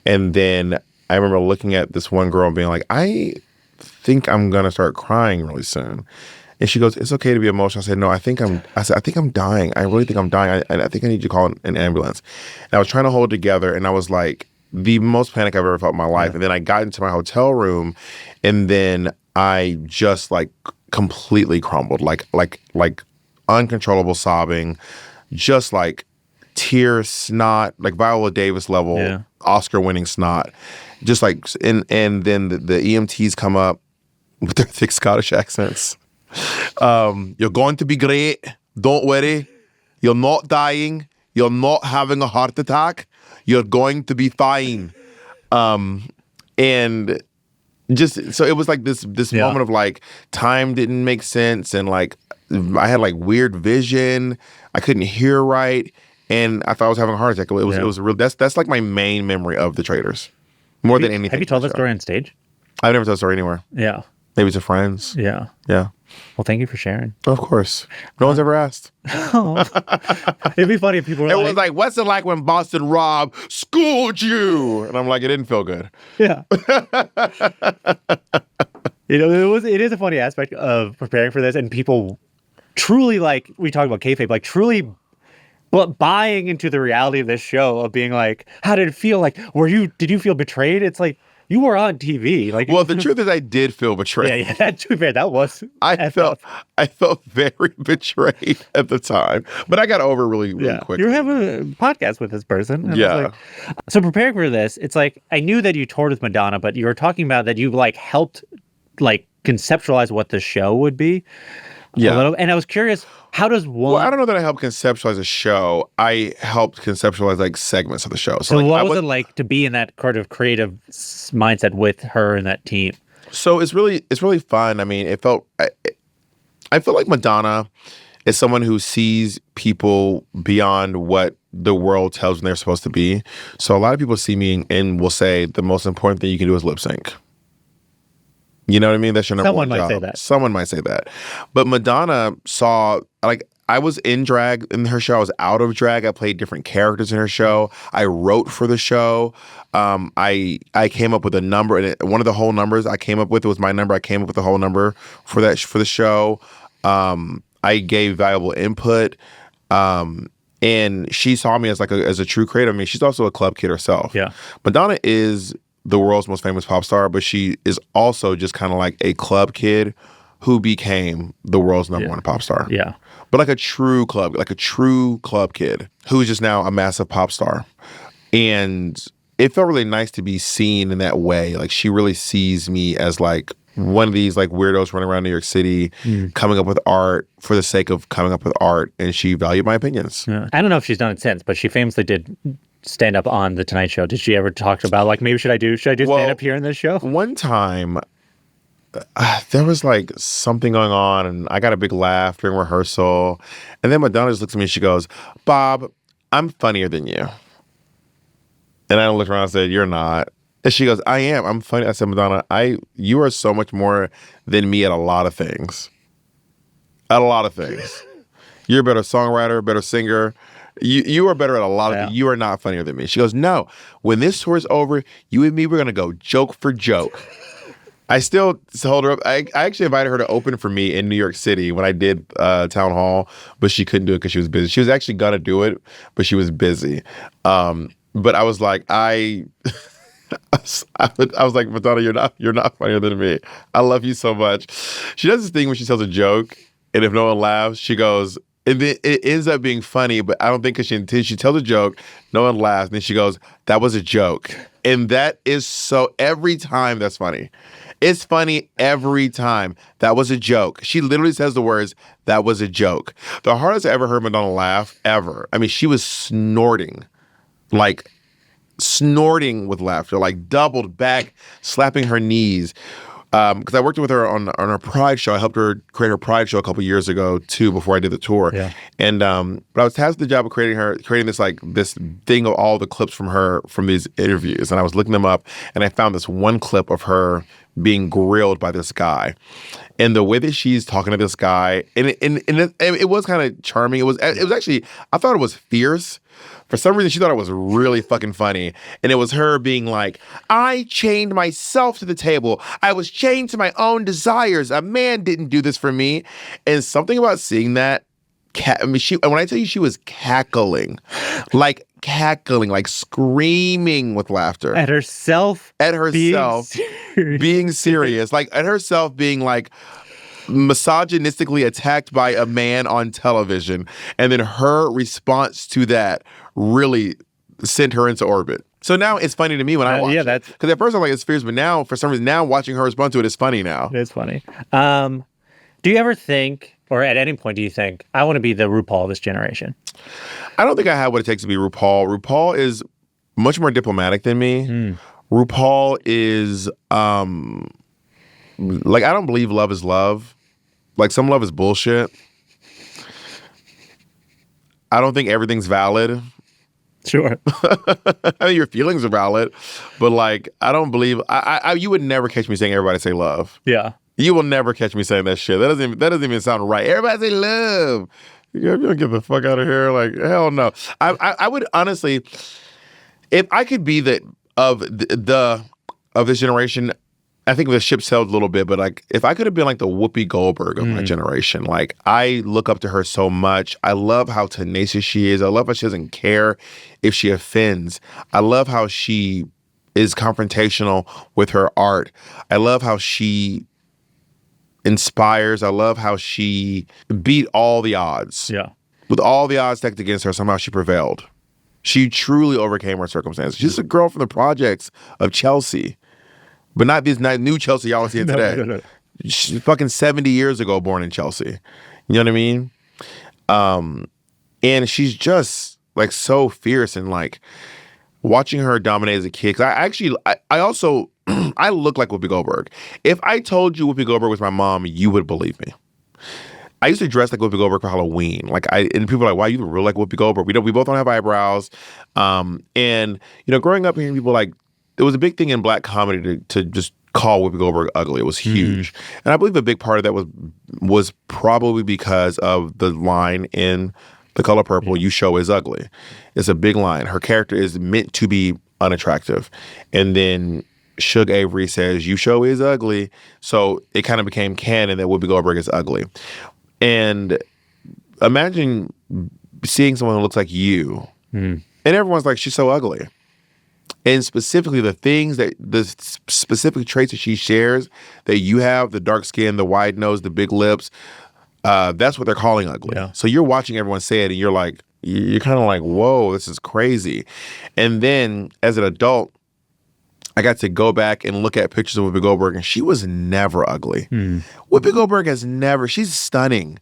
[SPEAKER 1] And then I remember looking at this one girl and being like, I think I'm going to start crying really soon. And she goes, it's okay to be emotional. I said, no, I think I'm dying. I really think I'm dying. I think I need to call an ambulance. And I was trying to hold it together, and I was like, the most panic I've ever felt in my life. Yeah. And then I got into my hotel room, and then I just like completely crumbled, like uncontrollable sobbing, just like tears, snot, like Viola Davis level, Oscar-winning snot, just like, and then the EMTs come up with their thick Scottish accents. You're going to be great. Don't worry. You're not dying. You're not having a heart attack. You're going to be fine. And just, so it was like this moment of like, time didn't make sense. And like, I had like weird vision. I couldn't hear right. And I thought I was having a heart attack. It was real. That's like my main memory of the Traitors, more than anything.
[SPEAKER 2] Have you told that story on stage?
[SPEAKER 1] I've never told that story anywhere.
[SPEAKER 2] Yeah.
[SPEAKER 1] Maybe to friends.
[SPEAKER 2] Yeah.
[SPEAKER 1] Yeah.
[SPEAKER 2] Well, thank you for sharing.
[SPEAKER 1] Of course. No one's ever asked.
[SPEAKER 2] Oh. It'd be funny if people were
[SPEAKER 1] was like, what's it like when Boston Rob schooled you? And I'm like, it didn't feel good.
[SPEAKER 2] Yeah. It is a funny aspect of preparing for this, and people truly, like, we talk about kayfabe, like truly buying into the reality of this show of being like, how did it feel? Like, did you feel betrayed? It's like, you were on TV. Like,
[SPEAKER 1] well, the truth is I did feel betrayed.
[SPEAKER 2] Yeah, to be fair, that was.
[SPEAKER 1] I felt very betrayed at the time, but I got over really quickly.
[SPEAKER 2] You were having a podcast with this person. And so preparing for this, it's like, I knew that you toured with Madonna, but you were talking about that you like helped like conceptualize what the show would be. a little. And I was curious, how does one?
[SPEAKER 1] Well, I don't know that I helped conceptualize a show. I helped conceptualize like segments of the show.
[SPEAKER 2] So like, what was it like to be in that kind of creative mindset with her and that team?
[SPEAKER 1] So it's really fun. I mean, I feel like Madonna is someone who sees people beyond what the world tells them they're supposed to be. So a lot of people see me and will say the most important thing you can do is lip sync. You know what I mean? That's your number one job.
[SPEAKER 2] Someone might say that.
[SPEAKER 1] Someone might say that. But Madonna saw, like, I was in drag in her show. I was out of drag. I played different characters in her show. I wrote for the show. I came up with a number, and one of the whole numbers I came up with was my number. I came up with the whole number for the show. I gave valuable input. And she saw me as as a true creator. I mean, she's also a club kid herself.
[SPEAKER 2] Yeah.
[SPEAKER 1] Madonna is the world's most famous pop star, but she is also just kind of like a club kid who became the world's number one pop star.
[SPEAKER 2] Yeah.
[SPEAKER 1] But like a true club kid who's just now a massive pop star. And it felt really nice to be seen in that way. Like, she really sees me as like one of these like weirdos running around New York City, coming up with art for the sake of coming up with art, and she valued my opinions.
[SPEAKER 2] Yeah. I don't know if she's done it since, but she famously did stand up on The Tonight Show. Did she ever talk about like, maybe should I do stand up here in this show?
[SPEAKER 1] One time, there was like something going on, and I got a big laugh during rehearsal, and then Madonna just looks at me and she goes, "Bob, I'm funnier than you." And I looked around and said, "You're not." And she goes, "I am. I'm funny." I said, "Madonna, you are so much more than me at a lot of things. At a lot of things. You're a better songwriter, better singer. You are better at a lot of things. You are not funnier than me." She goes, "No, when this tour is over, you and me, we're going to go joke for joke." I still told her, I actually invited her to open for me in New York City when I did Town Hall, but she couldn't do it because she was busy. She was actually going to do it, but she was busy. But I was like, I was like, "Madonna, you're not funnier than me. I love you so much." She does this thing when she tells a joke, and if no one laughs, she goes, and then it ends up being funny, but I don't think because she tells a joke, no one laughs, and then she goes, "That was a joke." And that is so, every time that's funny. It's funny every time. "That was a joke." She literally says the words, "That was a joke." The hardest I ever heard Madonna laugh, ever. I mean, she was snorting with laughter, like doubled back, slapping her knees. Because I worked with her on her Pride show. I helped her create her Pride show a couple years ago too, before I did the tour.
[SPEAKER 2] Yeah.
[SPEAKER 1] And but I was tasked with the job of creating this thing of all the clips from these interviews, and I was looking them up, and I found this one clip of her being grilled by this guy, and the way that she's talking to this guy, and it was kind of charming. It was actually, I thought it was fierce. For some reason, she thought it was really fucking funny. And it was her being like, "I chained myself to the table. I was chained to my own desires. A man didn't do this for me." And something about seeing that, when I tell you she was cackling, like screaming with laughter.
[SPEAKER 2] At herself
[SPEAKER 1] being serious. Like, at herself being like, misogynistically attacked by a man on television, and then her response to that really sent her into orbit. So now it's funny to me when I watch it. Because at first I'm like, it's fierce, but now for some reason, now watching her respond to it is funny now.
[SPEAKER 2] It's funny. Do you ever think, or at any point do you think, I want to be the RuPaul of this generation?
[SPEAKER 1] I don't think I have what it takes to be RuPaul. RuPaul is much more diplomatic than me. RuPaul is like, I don't believe love is love. Like, some love is bullshit. I don't think everything's valid.
[SPEAKER 2] Sure.
[SPEAKER 1] I mean, your feelings are valid, but like, I don't believe you would never catch me saying everybody say love.
[SPEAKER 2] Yeah.
[SPEAKER 1] You will never catch me saying that shit. That doesn't even sound right. Everybody say love. You gotta get the fuck out of here. Like, hell no. I would honestly, if I could be of this generation, I think the ship sailed a little bit, but like, if I could have been like the Whoopi Goldberg of my generation, like, I look up to her so much. I love how tenacious she is. I love how she doesn't care if she offends. I love how she is confrontational with her art. I love how she inspires. I love how she beat all the odds.
[SPEAKER 2] Yeah.
[SPEAKER 1] With all the odds stacked against her, somehow she prevailed. She truly overcame her circumstances. She's a girl from the projects of Chelsea. But not new Chelsea y'all are seeing today.
[SPEAKER 2] No.
[SPEAKER 1] fucking 70 years ago born in Chelsea. You know what I mean? And she's just like so fierce, and like watching her dominate as a kid. 'Cause I also I look like Whoopi Goldberg. If I told you Whoopi Goldberg was my mom, you would believe me. I used to dress like Whoopi Goldberg for Halloween. And people are like, "Why you look real like Whoopi Goldberg?" We both don't have eyebrows. And growing up hearing people like, it was a big thing in black comedy to just call Whoopi Goldberg ugly. It was huge, and I believe a big part of that was probably because of the line in The Color Purple, "You show is ugly." It's a big line. Her character is meant to be unattractive, and then Suge Avery says, "You show is ugly," so it kind of became canon that Whoopi Goldberg is ugly. And imagine seeing someone who looks like you, and everyone's like, "She's so ugly." And specifically the specific traits that she shares that you have, the dark skin, the wide nose, the big lips, that's what they're calling ugly. Yeah. So you're watching everyone say it, and you're kind of like, whoa, this is crazy. And then as an adult, I got to go back and look at pictures of Whoopi Goldberg, and she was never ugly. Whoopi Goldberg she's stunning.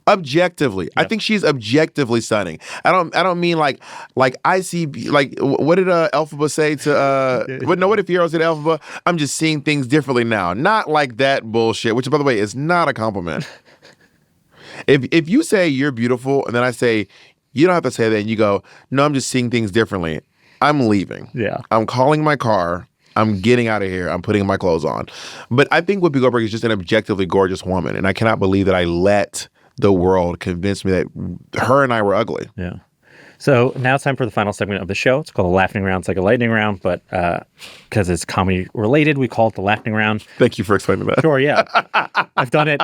[SPEAKER 1] Objectively. Yep. I think she's objectively stunning. I don't mean like I see, like, what did Elphaba say to what did Fiyero say to Elphaba? "I'm just seeing things differently now." Not like that bullshit, which by the way is not a compliment. If you say you're beautiful and then I say you don't have to say that, and you go, "No, I'm just seeing things differently," I'm leaving. Yeah. I'm calling my car. I'm getting out of here. I'm putting my clothes on. But I think Whoopi Goldberg is just an objectively gorgeous woman, and I cannot believe that I let the world convinced me that her and I were ugly.
[SPEAKER 2] Yeah. So now it's time for the final segment of the show. It's called the Laughening Round. It's like a lightning round, but because it's comedy related, we call it the Laughening Round.
[SPEAKER 1] Thank you for explaining that.
[SPEAKER 2] Sure, yeah. I've done it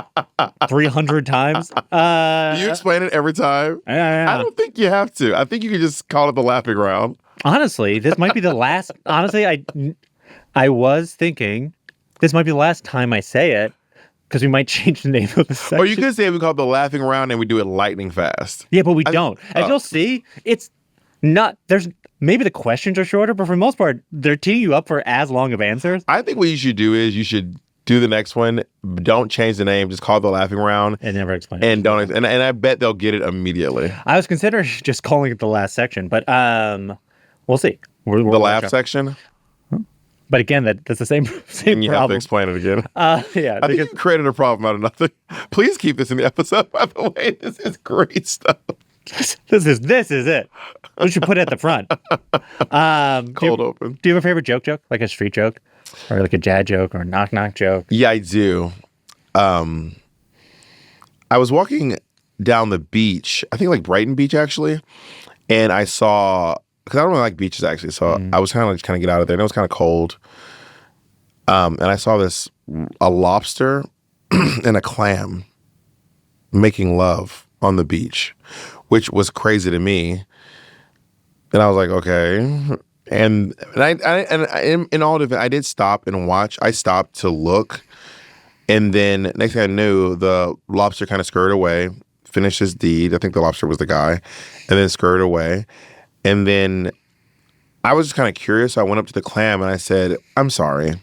[SPEAKER 2] 300 times.
[SPEAKER 1] You explain it every time?
[SPEAKER 2] Yeah.
[SPEAKER 1] I don't think you have to. I think you can just call it the Laughing Round.
[SPEAKER 2] Honestly, this might be the last. Honestly, I was thinking this might be the last time I say it, because we might change the name of the section.
[SPEAKER 1] Or you could say we call it the Laughing Round and we do it lightning fast.
[SPEAKER 2] Yeah, but we don't. As you'll see, it's not, there's, maybe the questions are shorter, but for the most part, they're teeing you up for as long of answers.
[SPEAKER 1] I think what you should do is you should do the next one. Don't change the name. Just call it the Laughing Round.
[SPEAKER 2] And never explain
[SPEAKER 1] it. And I bet they'll get it immediately.
[SPEAKER 2] I was considering just calling it the last section, but we'll see.
[SPEAKER 1] The laugh section?
[SPEAKER 2] But again, that's the same
[SPEAKER 1] and you
[SPEAKER 2] problem.
[SPEAKER 1] Have to explain it again.
[SPEAKER 2] Yeah.
[SPEAKER 1] I think you created a problem out of nothing. Please keep this in the episode, by the way. This is great stuff.
[SPEAKER 2] This is it. We should put it at the front.
[SPEAKER 1] Cold open.
[SPEAKER 2] Do you have a favorite joke? Like a street joke? Or like a dad joke or a knock-knock joke?
[SPEAKER 1] Yeah, I do. I was walking down the beach, I think like Brighton Beach, actually, and I saw... Because I don't really like beaches, actually. So I was kind of get out of there. And it was kind of cold. And I saw a lobster and a clam making love on the beach, which was crazy to me. And I was like, okay. And in all of it, I did stop and watch. I stopped to look. And then next thing I knew, the lobster kind of scurried away, finished his deed. I think the lobster was the guy. And then scurried away. And then I was just kind of curious. So I went up to the clam and I said, "I'm sorry.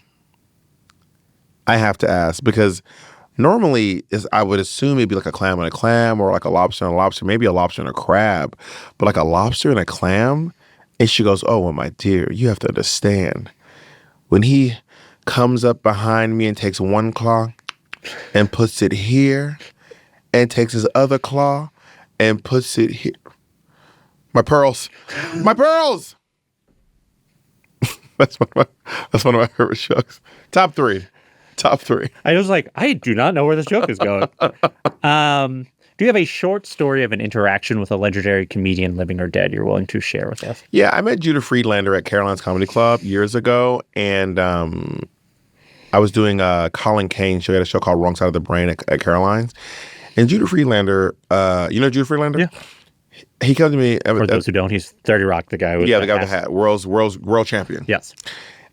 [SPEAKER 1] I have to ask." Because normally I would assume it'd be like a clam and a clam, or like a lobster and a lobster, maybe a lobster and a crab. But like a lobster and a clam? And she goes, "Oh, well, my dear, you have to understand. When he comes up behind me and takes one claw and puts it here and takes his other claw and puts it here. My pearls. My pearls!" That's one of my favorite jokes. Top three.
[SPEAKER 2] I was like, I do not know where this joke is going. Do you have a short story of an interaction with a legendary comedian, living or dead, you're willing to share with us?
[SPEAKER 1] Yeah, I met Judah Friedlander at Caroline's Comedy Club years ago, and I was doing a Colin Kane show. He had a show called Wrong Side of the Brain at Caroline's. And Judah Friedlander, you know Judah Friedlander?
[SPEAKER 2] Yeah.
[SPEAKER 1] He comes to me.
[SPEAKER 2] For those who don't, he's 30 Rock, the guy with
[SPEAKER 1] the guy with the hat, world champion.
[SPEAKER 2] Yes.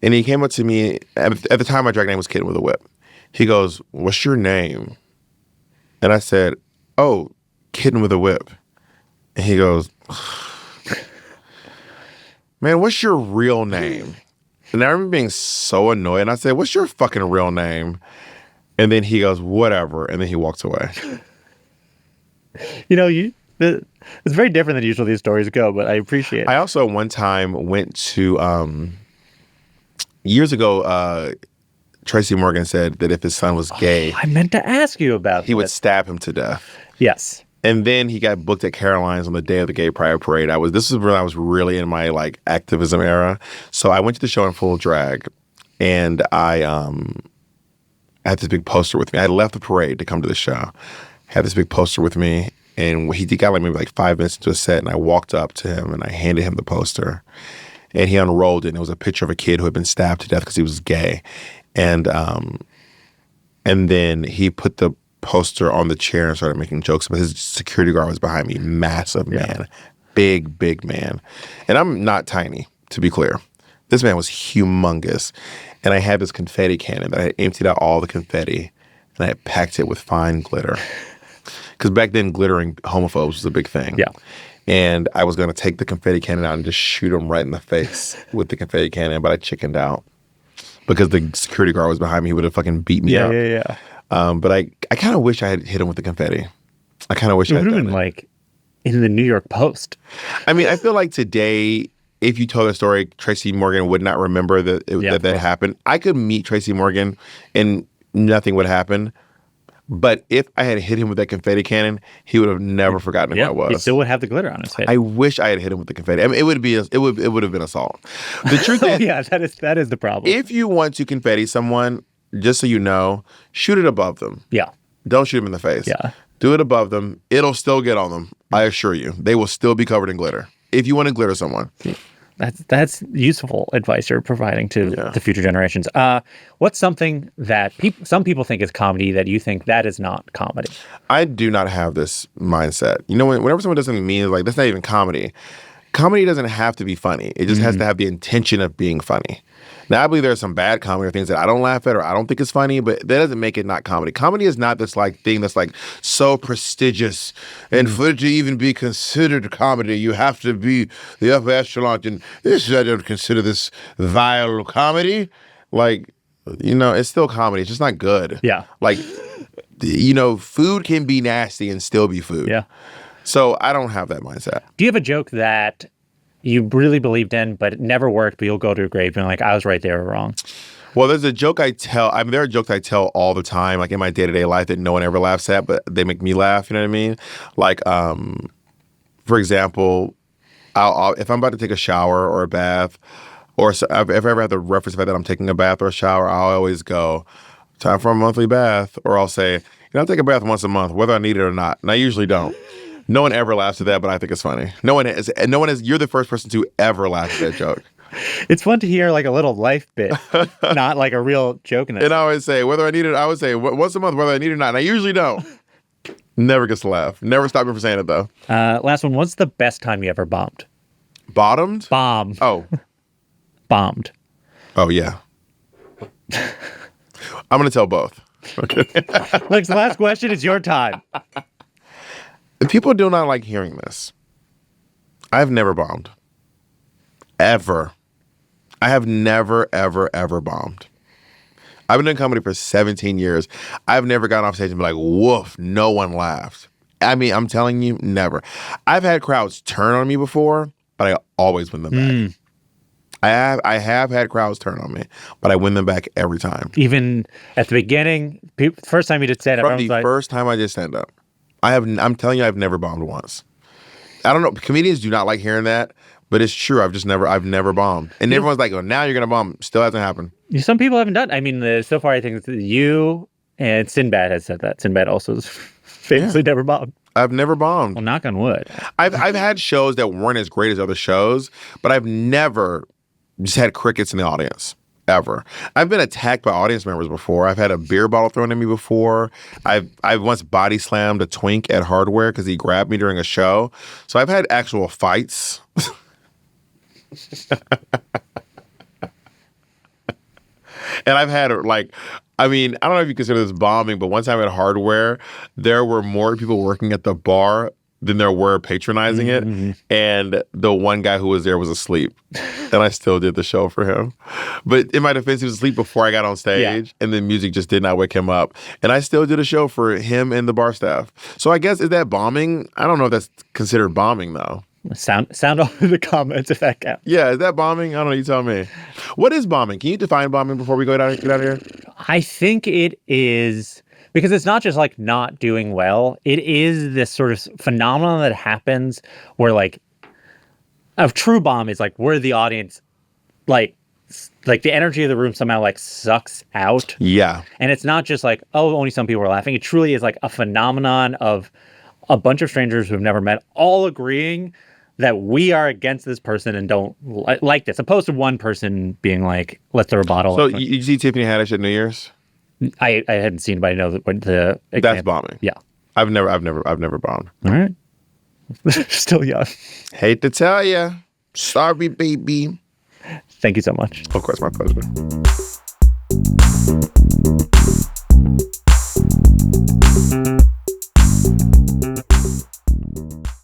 [SPEAKER 1] And he came up to me, at the time my drag name was Kitten with a Whip. He goes, "What's your name?" And I said, "Oh, Kitten with a Whip." And he goes, "Man, what's your real name?" And I remember being so annoyed. And I said, "What's your fucking real name?" And then he goes, whatever. And then he walks away.
[SPEAKER 2] You know, it's very different than usually these stories go, but I appreciate it.
[SPEAKER 1] I also one time went to, years ago, Tracy Morgan said that if his son was gay,
[SPEAKER 2] I meant to ask you about
[SPEAKER 1] he would stab him to death.
[SPEAKER 2] Yes.
[SPEAKER 1] And then he got booked at Caroline's on the day of the Gay Pride Parade. This is when I was really in my like activism era. So I went to the show in full drag, and I had this big poster with me. I had left the parade to come to the show. Had this big poster with me, and he got like maybe like 5 minutes into a set, and I walked up to him and I handed him the poster, and he unrolled it, and it was a picture of a kid who had been stabbed to death because he was gay, and then he put the poster on the chair and started making jokes, but his security guard was behind me, massive man, big man, and I'm not tiny, to be clear. This man was humongous, and I had this confetti cannon that I had emptied out all the confetti, and I had packed it with fine glitter. Because back then, glittering homophobes was a big thing.
[SPEAKER 2] Yeah.
[SPEAKER 1] And I was going to take the confetti cannon out and just shoot him right in the face with the confetti cannon, but I chickened out. Because the security guard was behind me, he would have fucking beat me up.
[SPEAKER 2] Yeah.
[SPEAKER 1] But I kind of wish I had hit him with the confetti. I kind of wish I had
[SPEAKER 2] done
[SPEAKER 1] done
[SPEAKER 2] it.
[SPEAKER 1] it.
[SPEAKER 2] Like in the New York Post.
[SPEAKER 1] I mean, I feel like today, if you told the story, Tracy Morgan would not remember that happened. I could meet Tracy Morgan and nothing would happen. But if I had hit him with that confetti cannon, he would have never forgotten who I was.
[SPEAKER 2] He still would have the glitter on his face.
[SPEAKER 1] I wish I had hit him with the confetti. I mean, it would have been assault. The truth is,
[SPEAKER 2] that is the problem.
[SPEAKER 1] if you want to confetti someone, just so you know, shoot it above them.
[SPEAKER 2] Yeah.
[SPEAKER 1] Don't shoot them in the face.
[SPEAKER 2] Yeah.
[SPEAKER 1] Do it above them. It'll still get on them. I assure you. They will still be covered in glitter. If you want to glitter someone.
[SPEAKER 2] That's useful advice you're providing to the future generations. What's something that some people think is comedy that you think that is not comedy?
[SPEAKER 1] I do not have this mindset. You know, whenever someone does something mean, like, that's not even comedy. Comedy doesn't have to be funny. It just has to have the intention of being funny. Now, I believe there are some bad comedy or things that I don't laugh at or I don't think is funny, but that doesn't make it not comedy. Comedy is not this like thing that's like so prestigious, and for it to even be considered comedy, you have to be the upper echelon. And I don't consider this vile comedy. Like, you know, it's still comedy. It's just not good.
[SPEAKER 2] Yeah.
[SPEAKER 1] Like, you know, food can be nasty and still be food.
[SPEAKER 2] Yeah.
[SPEAKER 1] So I don't have that mindset.
[SPEAKER 2] Do you have a joke that you really believed in, but it never worked, but you'll go to a grave being like, I was right, they were wrong?
[SPEAKER 1] Well, there's a joke I tell. I mean, there are jokes I tell all the time, like in my day-to-day life that no one ever laughs at, but they make me laugh, you know what I mean? Like, for example, I'll if I'm about to take a shower or a bath, or if I ever have to reference the fact that I'm taking a bath or a shower, I'll always go, time for a monthly bath. Or I'll say, you know, I take a bath once a month, whether I need it or not. And I usually don't. No one ever laughs at that, but I think it's funny. No one is. You're the first person to ever laugh at that joke.
[SPEAKER 2] It's fun to hear like a little life bit, not like a real joke in it.
[SPEAKER 1] And I always say, whether I need it, I would say once a month, whether I need it or not. And I usually don't. Never gets to laugh. Never stop me from saying it, though.
[SPEAKER 2] Last one. What's the best time you ever bombed?
[SPEAKER 1] Bottomed?
[SPEAKER 2] Bomb.
[SPEAKER 1] Oh.
[SPEAKER 2] Bombed.
[SPEAKER 1] Oh, yeah. I'm going to tell both. Okay.
[SPEAKER 2] Lex, the last question is your time.
[SPEAKER 1] People do not like hearing this. I've never bombed. Ever. I have never, ever, ever bombed. I've been in comedy for 17 years. I've never gotten off stage and been like, woof, no one laughed. I mean, I'm telling you, never. I've had crowds turn on me before, but I always win them back. I have had crowds turn on me, but I win them back every time.
[SPEAKER 2] Even at the beginning, first time you did stand up,
[SPEAKER 1] From the first time I did stand up. I'm telling you, I've never bombed once. I don't know. Comedians do not like hearing that, but it's true. I've never bombed. And everyone's like, oh, now you're going to bomb. Still hasn't happened.
[SPEAKER 2] Some people haven't done. I mean, so far, I think you and Sinbad has said that. Sinbad also has famously never bombed.
[SPEAKER 1] I've never bombed.
[SPEAKER 2] Well, knock on wood.
[SPEAKER 1] I've had shows that weren't as great as other shows, but I've never just had crickets in the audience. Ever. I've been attacked by audience members before. I've had a beer bottle thrown at me before. I've once body slammed a twink at Hardware because he grabbed me during a show. So I've had actual fights. And I've had I mean, I don't know if you consider this bombing, but one time at Hardware, there were more people working at the bar than there were patronizing it. And the one guy who was there was asleep. And I still did the show for him. But in my defense, he was asleep before I got on stage. And the music just did not wake him up. And I still did a show for him and the bar staff. So I guess, is that bombing? I don't know if that's considered bombing, though.
[SPEAKER 2] Sound off in the comments if that counts.
[SPEAKER 1] Yeah, is that bombing? I don't know. You tell me. What is bombing? Can you define bombing before we get out of here?
[SPEAKER 2] I think it is... Because it's not just like not doing well. It is this sort of phenomenon that happens where like a true bomb is like where the audience like the energy of the room somehow like sucks out.
[SPEAKER 1] Yeah.
[SPEAKER 2] And it's not just like, oh, only some people are laughing. It truly is like a phenomenon of a bunch of strangers who've never met all agreeing that we are against this person and don't like this, opposed to one person being like, let's throw a bottle.
[SPEAKER 1] So you see Tiffany Haddish at New Year's?
[SPEAKER 2] I hadn't seen, but I know that the example.
[SPEAKER 1] That's bombing.
[SPEAKER 2] Yeah.
[SPEAKER 1] I've never bombed.
[SPEAKER 2] All right. Still young.
[SPEAKER 1] Hate to tell you. Sorry, baby.
[SPEAKER 2] Thank you so much.
[SPEAKER 1] Of course, my pleasure.